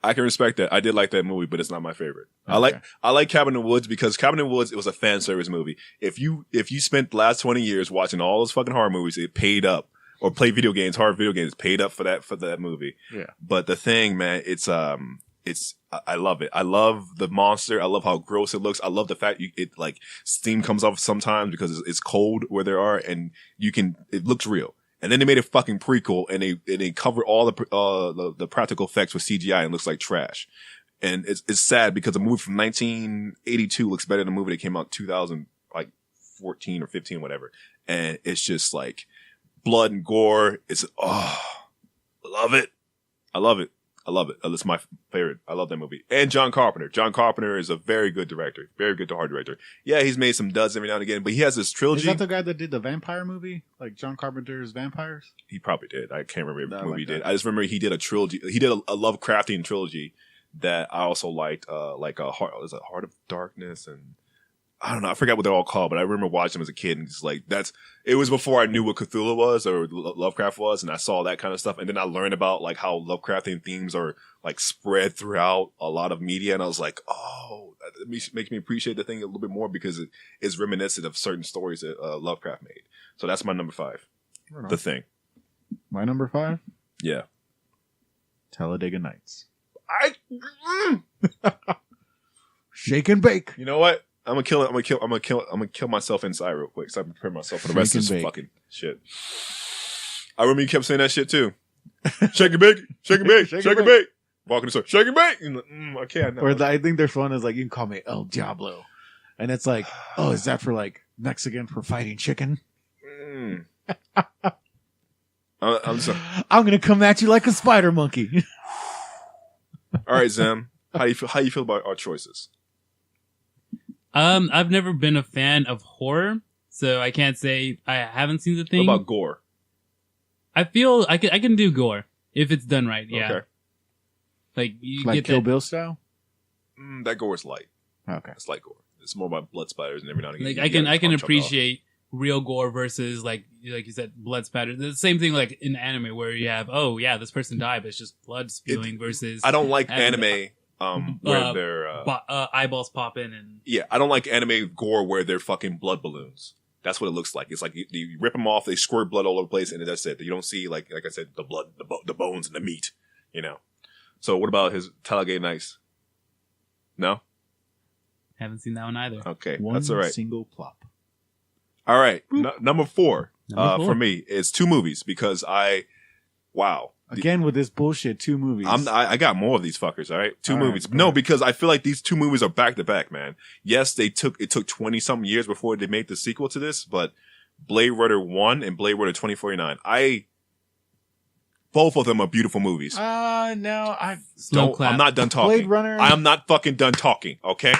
I can respect that. I did like that movie, but it's not my favorite. Okay. I like Cabin in the Woods because Cabin in the Woods, it was a fan service movie. If you spent the last 20 years watching all those fucking horror movies, it paid up. Or play horror video games, paid up for that movie. Yeah. But The Thing, man, I love it. I love the monster. I love how gross it looks. I love the fact it like steam comes off sometimes because it's cold where they are, and it looks real. And then they made a fucking prequel, and they covered all the practical effects with CGI, and it looks like trash. And it's sad because the movie from 1982 looks better than the movie that came out 2014 or 15, whatever. And it's just like blood and gore. I love it. I love it. I love it. That's my favorite. I love that movie. And John Carpenter. John Carpenter is a very good director. Very good horror director. Yeah, he's made some duds every now and again, but he has this trilogy. Is that the guy that did the vampire movie? Like John Carpenter's Vampires? He probably did. I can't remember what movie he did. that. I just remember he did a trilogy. He did a Lovecraftian trilogy that I also liked. Heart of Darkness, and I don't know. I forgot what they're all called, but I remember watching them as a kid, and just like it was before I knew what Cthulhu was or Lovecraft was, and I saw that kind of stuff, and then I learned about like how Lovecraftian themes are like spread throughout a lot of media, and I was like, oh, that makes me appreciate the thing a little bit more because it is reminiscent of certain stories that Lovecraft made. So that's my number 5, Right on. The Thing. My number 5? Yeah. Talladega Nights. I. Shake and bake. You know what? I'm gonna kill myself inside real quick so I can prepare myself for the rest of this fucking shit. I remember you kept saying that shit too. Shake and bake, shake and bake, shake and bake. Walking the store, shake and bake. And like, okay, I know. Or I think there's one is like, you can call me El Diablo. And it's like, oh, is that for like Mexican for fighting chicken? I'm sorry. I'm going to come at you like a spider monkey. All right, Zem. How you feel about our choices? I've never been a fan of horror, so I can't say I haven't seen The Thing. What about gore? I feel I can do gore if it's done right. Yeah, Okay. like you Like get Kill that. Bill style? That gore is light. Okay. It's light gore. It's more about blood splatters and every now and again. Like you I get can your arm chopped off. appreciate real gore versus like you said, blood spatter. The same thing like in anime where you have, oh yeah, this person died, but it's just blood spewing versus. I don't like anime where they're eyeballs pop in and yeah, I don't like anime gore where they're fucking blood balloons. That's what it looks like. It's like you rip them off, they squirt blood all over the place, and that's it. You don't see like I said, the blood, the bones, and the meat. You know. So what about his Talladega Nights? No. Haven't seen that one either. Okay, One that's all right. single plop. All right, number four. Number 4. For me is 2 movies because wow. Again with this bullshit, 2 movies. I got more of these fuckers. All right, 2 All right, movies. go No, ahead. because I feel like these 2 movies are back to back, man. Yes, it took 20-something years before they made the sequel to this, but Blade Runner 1 and Blade Runner 2049. Both of them are beautiful movies. No, Slow clap. I'm not done talking. Blade Runner. I am not fucking done talking. Okay,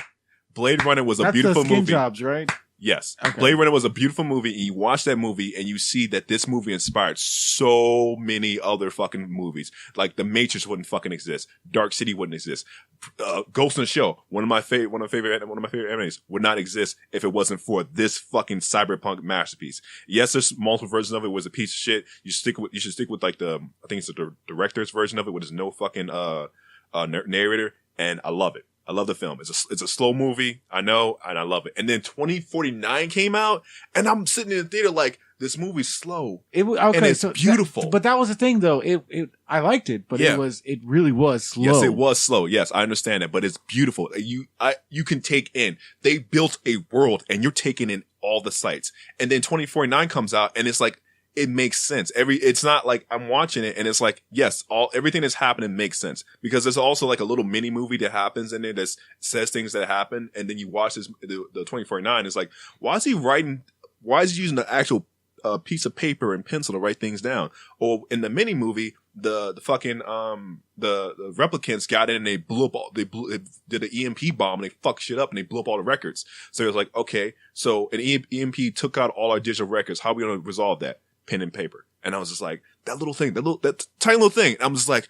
Blade Runner was a That's beautiful the skin movie. jobs, right? Yes. Okay. Blade Runner was a beautiful movie, and you watch that movie and you see that this movie inspired so many other fucking movies. Like The Matrix wouldn't fucking exist. Dark City wouldn't exist. Ghost in the Shell, one of my favorite animes, would not exist if it wasn't for this fucking cyberpunk masterpiece. Yes, there's multiple versions of it. It was a piece of shit. You should stick with like I think it's the director's version of it, where there's no fucking narrator, and I love it. I love the film. It's a slow movie. I know, and I love it. And then 2049 came out, and I'm sitting in the theater like, this movie's slow. Okay, and it's beautiful. but that was the thing, though. I liked it, but Yeah. it really was slow. Yes, it was slow. Yes, I understand it, but it's beautiful. You can take in. They built a world, and you're taking in all the sights. And then 2049 comes out, and it's like, it makes sense. It's not like I'm watching it and it's like, yes, everything that's happening makes sense, because there's also like a little mini movie that happens in there that says things that happen. And then you watch the 2049. It's like, why is he using the actual piece of paper and pencil to write things down? Or in the mini movie, the fucking, the replicants got in and they did an EMP bomb and they fucked shit up and they blew up all the records. So it was like, okay, so an EMP took out all our digital records. How are we going to resolve that? Pen and paper. And I was just like, that little thing, that tiny little thing. And I'm just like,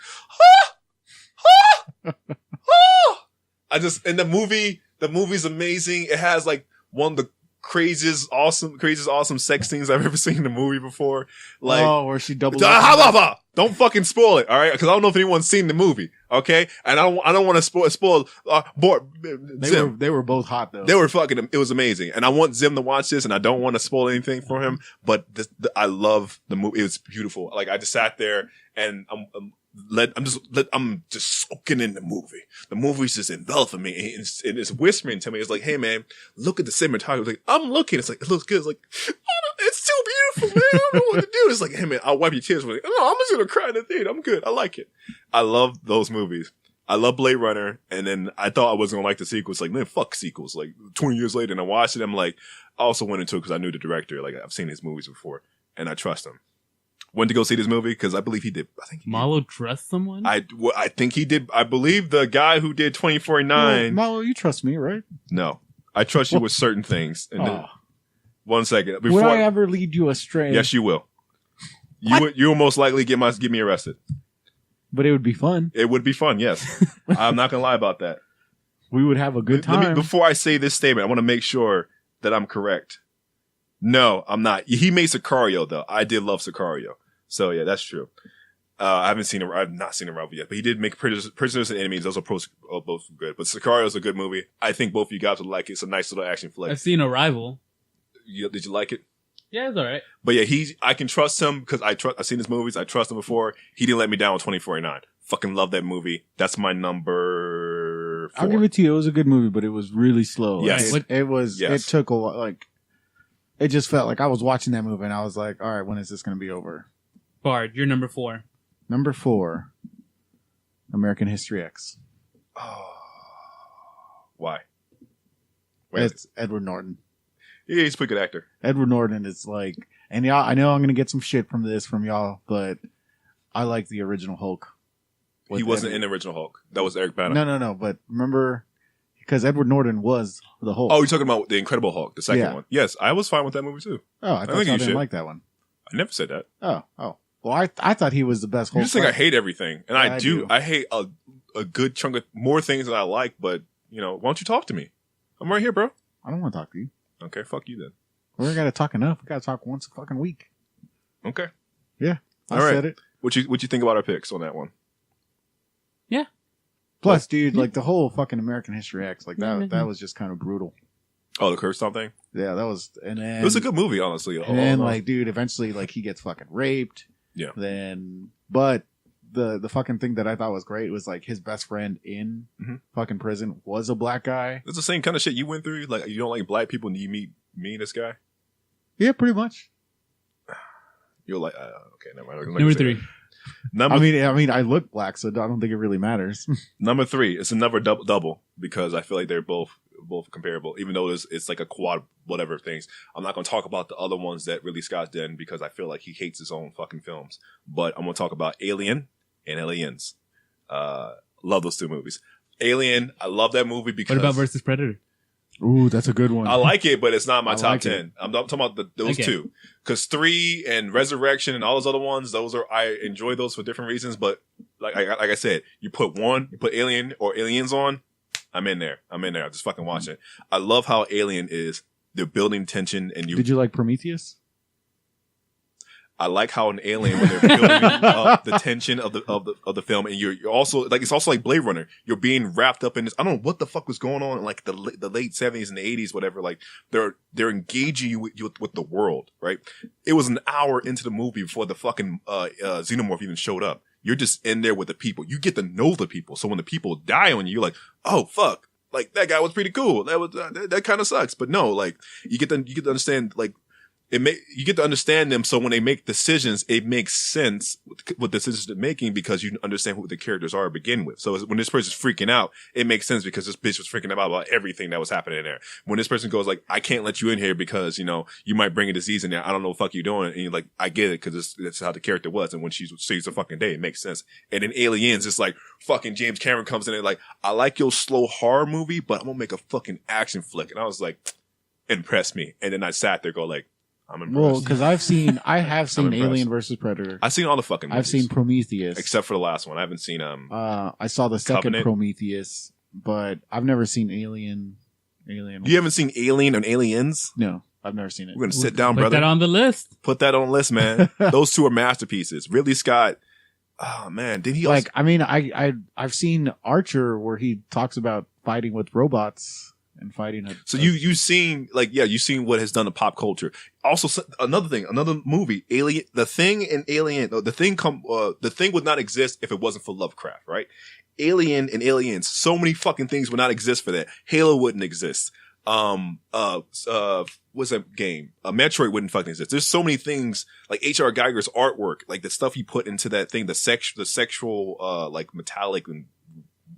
and the movie's amazing. It has like one of the craziest, awesome sex scenes I've ever seen in a movie before. Like, where she doubles. Don't fucking spoil it, all right? Because I don't know if anyone's seen the movie, okay? And I don't want to spoil. Zim. They were both hot though. They were fucking. It was amazing, and I want Zim to watch this, and I don't want to spoil anything for him. But I love the movie. It was beautiful. Like I just sat there, and I'm just soaking in the movie. The movie's just enveloping me, and it's whispering to me. It's like, hey man, look at the cinematography. It's like, I'm looking. It's like, it looks good. It's like, it's too beautiful, man. I don't know what to do. It's like, hey man, I'll wipe your tears. Like, no, I'm just gonna cry in the theater. I'm good. I like it. I love those movies. I love Blade Runner, and then I thought I wasn't gonna like the sequels. Like, man, fuck sequels. Like 20 years later, and I watched it. I'm like, I also went into it because I knew the director. Like, I've seen his movies before, and I trust him. Went to go see this movie because I believe he did. I think Mallo trust someone. I think he did. I believe the guy who did 2049. Mallo, you trust me, right? No, I trust you with certain things. And then, 1 second Would I ever lead you astray? Yes, you will. You will most likely get me arrested. But it would be fun. It would be fun. Yes, I'm not gonna lie about that. We would have a good time. Before I say this statement, I want to make sure that I'm correct. No, I'm not. He made Sicario though. I did love Sicario. So yeah, that's true. I've not seen Arrival yet, but he did make Prisoners and Enemies. Those are both good. But Sicario is a good movie. I think both of you guys would like it. It's a nice little action flick. I've seen Arrival. Did you like it? Yeah, it's all right. But yeah, I can trust him because I've seen his movies. I trust him before. He didn't let me down with 2049. Fucking love that movie. That's my number 4. I'll give it to you. It was a good movie, but it was really slow. Yes. It was. Yes. It took a lot. Like, it just felt like I was watching that movie and I was like, all right, when is this going to be over? Bard, you're number 4. Number 4, American History X. Oh, why? It's Edward Norton. Yeah, he's a pretty good actor. Edward Norton is like, and y'all, I know I'm going to get some shit from y'all, but I like the original Hulk. He wasn't in the original Hulk. That was Eric Bana. No. But remember, because Edward Norton was the Hulk. Oh, you're talking about the Incredible Hulk, the second one. Yes, I was fine with that movie too. Oh, I thought y'all didn't like that one. I never said that. Oh. Well, I thought he was the best Hulk. You just think I hate everything, and Yeah, I do. I hate a good chunk of more things that I like, but why don't you talk to me? I'm right here, bro. I don't want to talk to you. Okay, fuck you then. We ain't got to talk enough. We got to talk once a fucking week. Okay. Yeah. I All right. said it. What you think about our picks on that one? Yeah. Plus, dude, like the whole fucking American History X, like that was just kind of brutal. Oh, the curse stomp thing? Yeah, that was, and then It was a good movie, honestly. And then, like, dude, eventually, like, he gets fucking raped. Yeah. Then, but the fucking thing that I thought was great was like his best friend in fucking prison was a black guy. It's the same kind of shit you went through. Like, you don't like black people, and you meet me and this guy. Yeah, pretty much. You're like, okay, never mind. Number 3. Number I mean, I look black, so I don't think it really matters. Number 3, it's another double because I feel like they're both comparable, even though it's like a quad whatever things. I'm not going to talk about the other ones that Ridley Scott did because I feel like he hates his own fucking films. But I'm going to talk about Alien and Aliens. Love those two movies. Alien, I love that movie because. What about versus Predator? Ooh, that's a good one. I like it, but it's not my top like 10. I'm talking about those two. Because 3 and Resurrection and all those other ones, I enjoy those for different reasons. But like I said, you put Alien or Aliens on, I'm in there. I just fucking watch it. I love how Alien is. They're building tension, and Did you like Prometheus? I like how an Alien, when they're building up the tension of the film, and you're also like, it's also like Blade Runner. You're being wrapped up in this. I don't know what the fuck was going on in like the late 70s and the 80s, whatever. Like they're engaging you with the world, right? It was an hour into the movie before the fucking xenomorph even showed up. You're just in there with the people. You get to know the people. So when the people die on you, you're like, oh fuck, like that guy was pretty cool. That kind of sucks. But no, like you get to understand, like you get to understand them. So when they make decisions, it makes sense what decisions they're making because you understand who the characters are to begin with. So when this person's freaking out, it makes sense because this bitch was freaking out about everything that was happening there. When this person goes like, I can't let you in here because, you know, you might bring a disease in there. I don't know what the fuck you're doing. And you're like, I get it because that's how the character was. And when she sees a fucking day, it makes sense. And in Aliens, it's like fucking James Cameron comes in and like, I like your slow horror movie, but I'm going to make a fucking action flick. And I was like, impress me. And then I sat there go like, I'm impressed. Well, because I have seen Alien versus Predator. I've seen all the fucking movies. I've seen Prometheus. Except for the last one. I haven't seen I saw the second Covenant. Prometheus, but I've never seen Alien. You haven't seen Alien and Aliens? No, I've never seen it. We're gonna sit down, Put brother. that on the list. Put that on the list, man. Those two are masterpieces. Ridley Scott. Oh man, did he like? I mean, I've seen Archer where he talks about fighting with robots. And fighting it. So you've seen you've seen what has done to pop culture. Also, another movie, Alien. The Thing and Alien. The Thing would not exist if it wasn't for Lovecraft, right? Alien and Aliens. So many fucking things would not exist for that. Halo wouldn't exist. What's that game? Metroid wouldn't fucking exist. There's so many things like H.R. Geiger's artwork, like the stuff he put into that thing, the sexual, like metallic and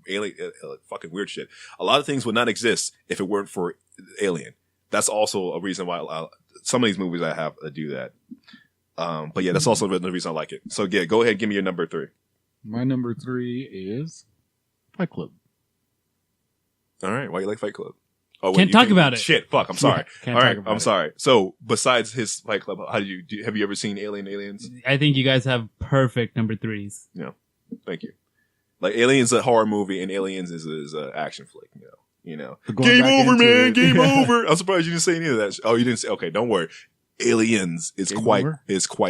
alien, fucking weird shit. A lot of things would not exist if it weren't for Alien. That's also a reason why some of these movies I have do that. But yeah, that's also the reason I like it. So yeah, go ahead, give me your number 3. My number 3 is Fight Club. All right, why you like Fight Club? Oh, Can't talk about it. Shit, fuck. I'm sorry. Can't All talk right, about I'm it. sorry. So besides his Fight Club, have you ever seen Aliens? I think you guys have perfect number 3s. Thank you. Like Aliens is a horror movie and Aliens is an action flick, you know. Going Game back over, into man. it. Game over. I'm surprised you didn't say any of that. Oh, you didn't say. Okay, don't worry. Aliens is Game quite over?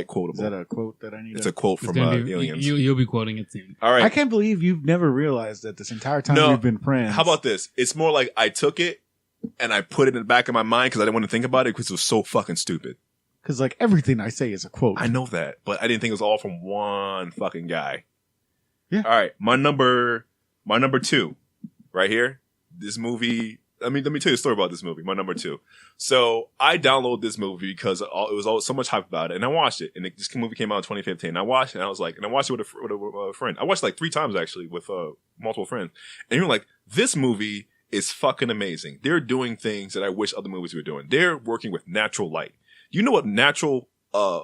quotable. Is that a quote that I need? It's a quote from Aliens. You'll be quoting it soon. All right. I can't believe you've never realized that this entire time No. we've been friends. How about this? It's more like I took it and I put it in the back of my mind because I didn't want to think about it because it was so fucking stupid. Because like everything I say is a quote. I know that, but I didn't think it was all from one fucking guy. Yeah. All right. My number 2 right here. This movie. Let me tell you a story about this movie. My number 2. So I downloaded this movie because it was always so much hype about it, and I watched it. And this movie came out in 2015. I watched it, and I was like, and I watched it with a friend. I watched it like 3 times actually with multiple friends. And you're like, this movie is fucking amazing. They're doing things that I wish other movies were doing. They're working with natural light. You know what natural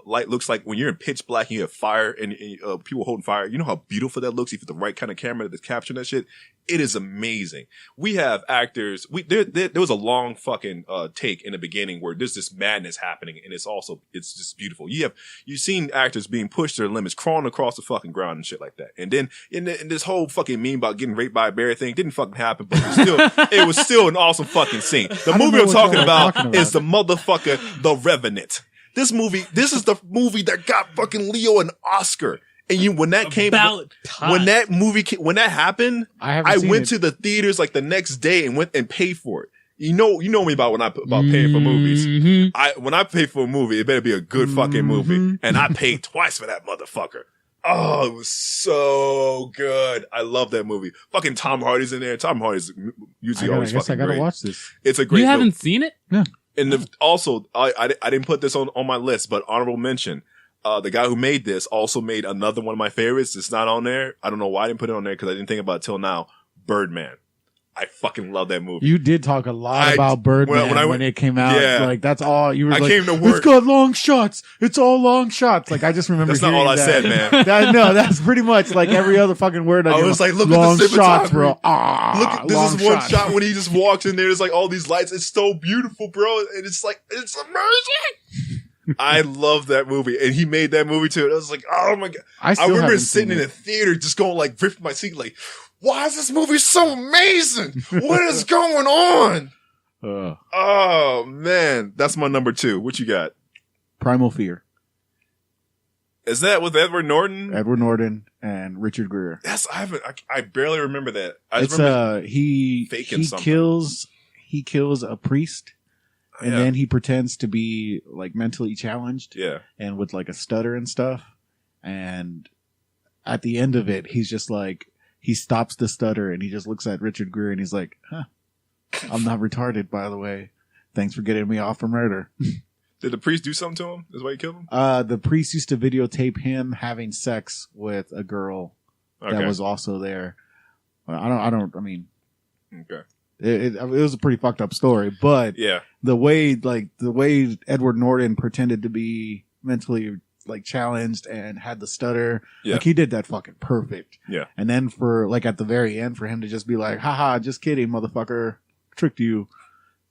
light looks like when you're in pitch black and you have fire and people holding fire. You know how beautiful that looks if you have the right kind of camera that's capturing that shit. It is amazing. We have actors. There was a long fucking take in the beginning where there's this madness happening, and it's just beautiful. You've seen actors being pushed to their limits, crawling across the fucking ground and shit like that. And then in this whole fucking meme about getting raped by a bear thing didn't fucking happen, but it was still an awesome fucking scene. The movie I'm talking about is the motherfucker The Revenant. This is the movie that got fucking Leo an Oscar. And when that happened, I went to the theaters like the next day and went and paid for it. You know me about paying for movies. Mm-hmm. When I pay for a movie, it better be a good fucking movie. And I paid twice for that motherfucker. Oh, it was so good. I love that movie. Fucking Tom Hardy's in there. Tom Hardy's usually always fucking great. I gotta watch this. It's a great You haven't seen it? No. And also, I didn't put this on my list, but honorable mention. The guy who made this also made another one of my favorites. It's not on there. I don't know why I didn't put it on there because I didn't think about it till now. Birdman. I fucking love that movie. You did talk a lot about Birdman when it came out. Yeah. Like that's all you were. Came to work. It's got long shots. It's all long shots. Like I just remember. That's not all I said, man. That's pretty much like every other fucking word. I was like, look long at the shots, bro. Look, this is one shot when he just walks in there. There's like all these lights. It's so beautiful, bro. And it's like it's amazing. I love that movie, and he made that movie too. And I was like, oh my god! I remember sitting in a theater, just going like, ripping my seat, like, why is this movie so amazing? What is going on? Oh man, that's my number 2. What you got? Primal Fear. Is that with Edward Norton? Edward Norton and Richard Gere. I barely remember that. He kills a priest. And then he pretends to be like mentally challenged. Yeah. And with like a stutter and stuff. And at the end of it, he's just like, he stops the stutter and he just looks at Richard Gere and he's like, I'm not retarded, by the way. Thanks for getting me off for murder. Did the priest do something to him? That's why he killed him? The priest used to videotape him having sex with a girl that was also there. I mean. Okay. It was a pretty fucked up story, but the way Edward Norton pretended to be mentally like challenged and had the stutter, like he did that fucking perfect. Yeah. And then for like at the very end for him to just be like, haha, just kidding, motherfucker, tricked you.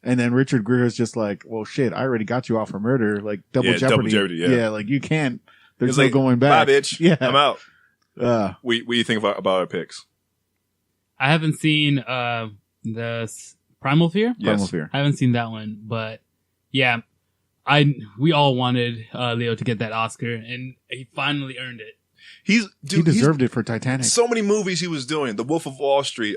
And then Richard Gere is just like, well, shit, I already got you off for murder, like double jeopardy. Double jeopardy, yeah, like you can't. There's no going back. Bye, bitch. Yeah, I'm out. What do you think about our picks? I haven't seen the Primal Fear. Yes. Primal Fear. I haven't seen that one, but yeah, we all wanted Leo to get that Oscar, and he finally earned it. He deserved it for Titanic. So many movies he was doing. The Wolf of Wall Street.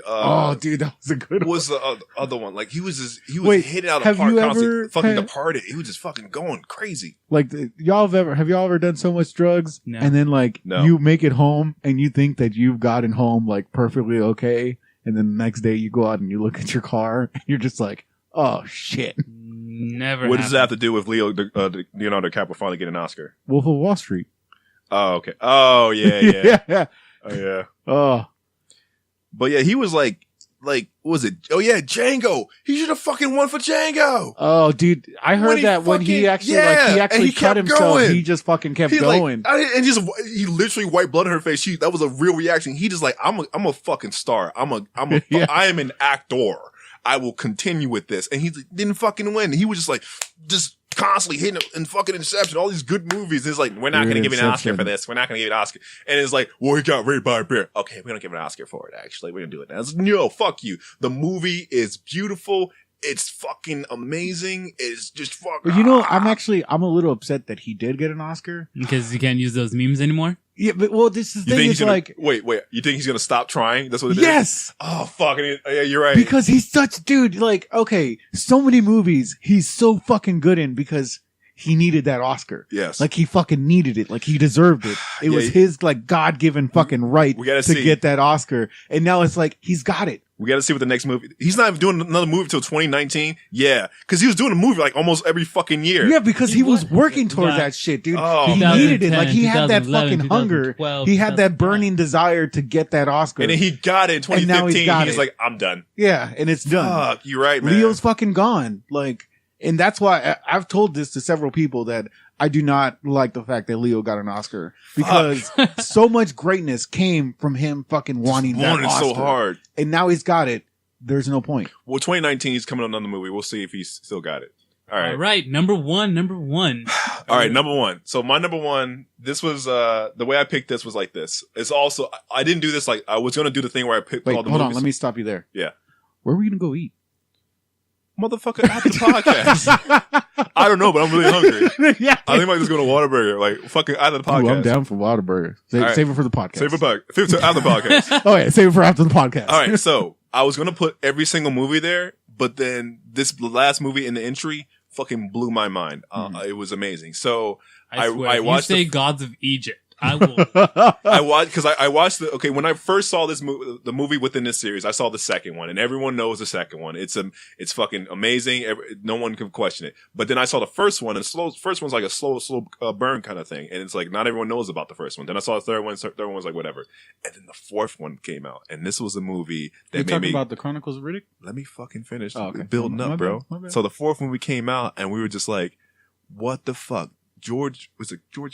Dude, that was a good one. Was the other one? Like he was hitting out of the park constantly. Fucking Departed. He was just fucking going crazy. Like have y'all ever done so much drugs No. and then like you make it home and you think that you've gotten home like perfectly okay, and then the next day you go out and you look at your car and you're just like, oh shit. Never. What does that have to do with Leonardo DiCaprio finally getting an Oscar? Wolf of Wall Street. Oh, okay. Oh, yeah. Yeah. Oh, yeah. Oh. But yeah, he was like, what was it? Oh, yeah, Django. He should have fucking won for Django. Oh, dude. I heard when he actually cut himself, going. He just fucking kept going. He literally wiped blood on her face. That was a real reaction. He just like, I'm a fucking star. I am an actor. I will continue with this. And he didn't fucking win. He was just like, just constantly hitting and fucking Inception, all these good movies. It's like, we're not going to give you an Oscar for this. We're not going to give you an Oscar. And it's like, well, he got raped by a bear. Okay, we're going to give an Oscar for it, actually. We're going to do it now. It's, no, fuck you. The movie is beautiful. It's fucking amazing. It's just fucking... I'm a little upset that he did get an Oscar. Because you can't use those memes anymore? Yeah, but well, this is the thing. It's like... Wait. You think he's going to stop trying? That's what it is? Yes! Oh, fucking... Yeah, you're right. Because he's such... Dude, like, okay, so many movies he's so fucking good in because he needed that Oscar. Yes. Like, he fucking needed it. Like, he deserved it. It was his, like, God-given fucking right to get that Oscar. And now it's like, he's got it. We got to see what the next movie... He's not even doing another movie until 2019. Yeah. Because he was doing a movie like almost every fucking year. Yeah, because he was working towards that shit, dude. Oh. He needed it. Like, he had that fucking hunger. He had that burning desire to get that Oscar. And then he got it in 2015. He's like, I'm done. Yeah, and it's done. Fuck, you're right, man. Leo's fucking gone. Like... And that's why I've told this to several people that I do not like the fact that Leo got an Oscar because so much greatness came from him fucking wanting that Wanted Oscar. so hard. And now he's got it. There's no point. Well, 2019 he's coming on another movie. We'll see if he's still got it. All right. All right. Number one. All right, number one. So my number one, this was the way I picked this was like this. It's also I didn't do this like I was gonna do the thing where I picked Wait, all the hold movies. on. Let me stop you there. Yeah. Where are we going to go eat? Motherfucker, after the podcast. I don't know, but I'm really hungry. Yeah. I think I might just go to Whataburger, like fucking after the podcast. Ooh, I'm down for Whataburger. Save, All right. save it for the podcast. Save it after the podcast. Oh, yeah. Save it for after the podcast. All right, so I was gonna put every single movie there, but then this last movie in the entry fucking blew my mind. It was amazing. So I swear, I if watched you say the Gods of Egypt, I will. I watched because I watched when I first saw this movie, the movie within this series, I saw the second one, and everyone knows the second one. It's fucking amazing. No one can question it. But then I saw the first one, and first one's like a slow burn kind of thing, and it's like not everyone knows about the first one. Then I saw the third one. Third one was like whatever, and then the fourth one came out, and this was a movie that You're made talking me. about the Chronicles of Riddick? Let me fucking finish. Oh, okay. Building My up, bad, bro. my bad. So the fourth movie came out, and we were just like, what the fuck? George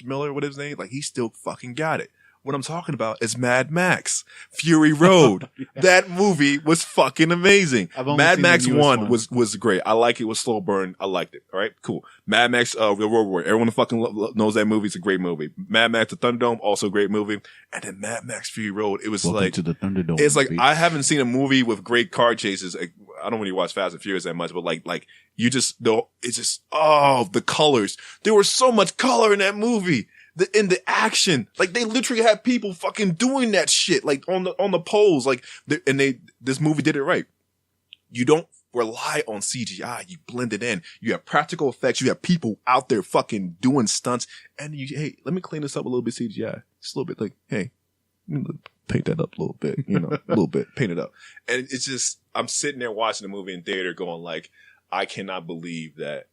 Miller, what his name? Like, he still fucking got it. What I'm talking about is Mad Max, Fury Road. Yeah. That movie was fucking amazing. I've only Mad seen the Max newest 1 one. was great. I like it. It was slow burn. I liked it. All right, cool. Mad Max, The Road Warrior. Everyone fucking knows that movie. It's a great movie. Mad Max, The Thunderdome, also a great movie. And then Mad Max, Fury Road. It was Welcome like, to the Thunderdome. it's like, bitch. I haven't seen a movie with great car chases. I don't really watch Fast and Furious that much, but like you just, it's just, the colors. There was so much color in that movie. In the action, like they literally had people fucking doing that shit, like on the poles, like, this movie did it right. You don't rely on CGI. You blend it in. You have practical effects. You have people out there fucking doing stunts. And hey, let me clean this up a little bit CGI. Just a little bit like, hey, paint that up a little bit, a little bit, paint it up. And it's just, I'm sitting there watching the movie in theater going like, I cannot believe that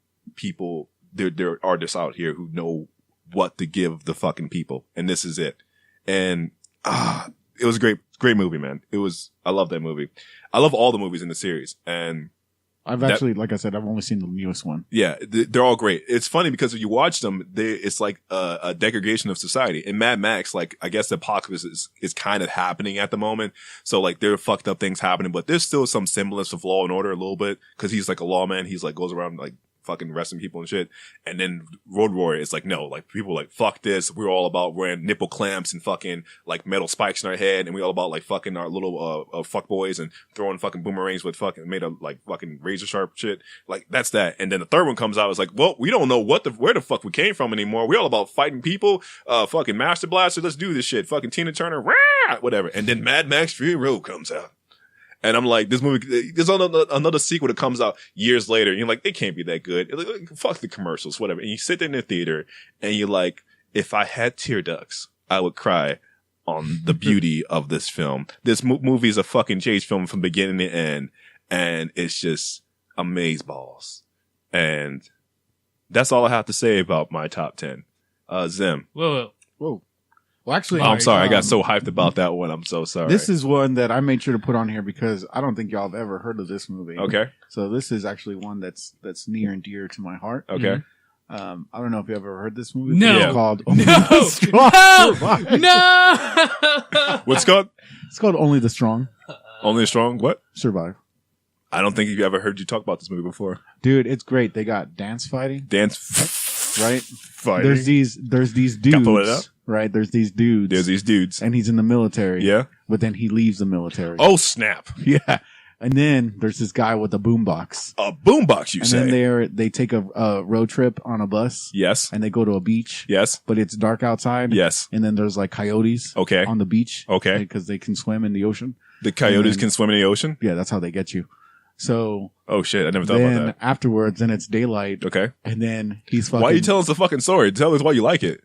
there are artists out here who know what to give the fucking people. And this is it. And, it was a great movie, man. I love that movie. I love all the movies in the series. And I've actually, like I said, I've only seen the newest one. yeah, they're all great. It's funny because if you watch them, it's like a degradation of society. In Mad Max, like, I guess the apocalypse is kind of happening at the moment. So like there are fucked up things happening, but there's still some semblance of law and order a little bit because he's like a lawman. He's like goes around like fucking arresting people and shit. And then Road Warrior is like, no, like people like, fuck this. We're all about wearing nipple clamps and fucking like metal spikes in our head. And we all about like fucking our little, fuck boys and throwing fucking boomerangs with fucking made of like fucking razor sharp shit. Like that's that. And then the third one comes out. It's like, well, we don't know where the fuck we came from anymore. We're all about fighting people. Fucking Master Blaster. Let's do this shit. Fucking Tina Turner. Rah! Whatever. And then Mad Max Fury Road comes out. And I'm like, this movie, there's another sequel that comes out years later. And you're like, it can't be that good. Like, fuck the commercials, whatever. And you sit there in the theater and you're like, if I had tear ducts, I would cry on the beauty of this film. This movie is a fucking chase film from beginning to end. And it's just amazeballs. And that's all I have to say about my top 10. Zim. Whoa. Well, actually, I'm sorry. I got so hyped about that one. I'm so sorry. This is one that I made sure to put on here because I don't think y'all have ever heard of this movie. okay. So this is actually one that's near and dear to my heart. Okay. I don't know if you ever heard this movie. No. It's called No. Only the Strong Survive. No. What's it called? It's called Only the Strong Only a Strong? What? Survive. I don't think you've ever heard you talk about this movie before. Dude, it's great. They got dance fighting, Dance right? fighting. There's these Gotta pull it up. dudes, right? There's these dudes. There's these dudes. And he's in the military. Yeah. But then he leaves the military. Oh, snap. Yeah. And then there's this guy with a boombox. A boombox, you And say? then they take a road trip on a bus. Yes. And they go to a beach. Yes. But it's dark outside. Yes. And then there's like coyotes Okay. on the beach. Okay. Because they can swim in the ocean. The coyotes then- can swim in the ocean? Yeah, that's how they get you. So Oh, shit. I never thought then about afterwards, then it's daylight. that. Okay. And then he's fucking. Why are you telling us the fucking story? Tell us why you like it.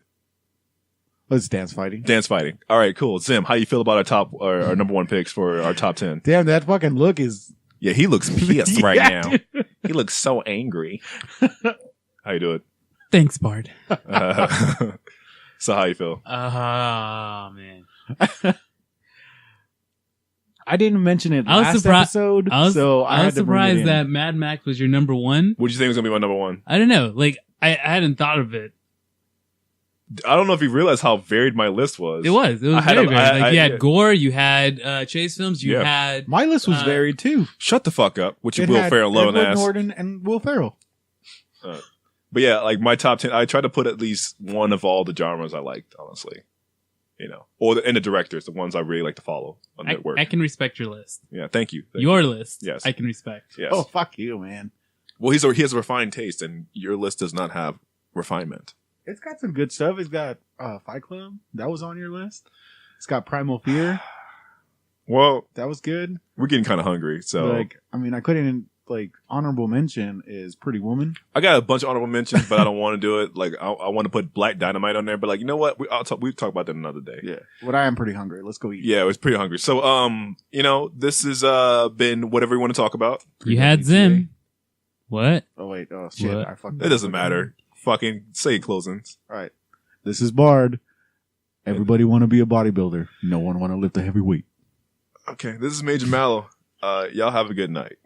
It's dance fighting. Dance fighting. All right, cool. Zim, how you feel about our number one picks for our top 10? Damn, that fucking look is. Yeah, he looks pissed right Yeah, now. He looks so angry. How you doing? Thanks, Bard. So how you feel? Oh, man. I didn't mention it I was last surprised- episode, I was, so I had was to bring it surprised in. that Mad Max was your number one. What do you think was gonna be my number one? I don't know. Like I hadn't thought of it. I don't know if you realize how varied my list was. It was I had very, a- very. I- Like you I- had gore, you had chase films, you Yeah. had My list was Uh, varied too. Shut the fuck up. Which you It Will had Ferrell low and Edward ass. Norton and Will Ferrell. But yeah, like my top 10, I tried to put at least one of all the genres I liked, honestly. You know, and the directors, the ones I really like to follow on their work. I can respect your list. Yeah, thank you. Thank Your list, Yes. I can respect. you. Yes. Oh, fuck you, man. Well, he has a refined taste, and your list does not have refinement. It's got some good stuff. It's got Fight Club. That was on your list. It's got Primal Fear. Well, That was good. we're getting kind of hungry, so Like, I mean, I couldn't, like, honorable mention is Pretty Woman. I got a bunch of honorable mentions, but I don't want to do it. Like, I want to put Black Dynamite on there, but like, you know what? We talk about that another day. Yeah. But I am pretty hungry. Let's go eat. Yeah, I was pretty hungry. So, you know, this has been whatever you want to talk about. You had Zim. What? Oh, wait. Oh, shit. What? I fucked It up. doesn't matter. Fucking say closings. All right. This is Bard. Everybody want to be a bodybuilder. No one want to lift a heavy weight. Okay, this is Major Mallo. Y'all have a good night.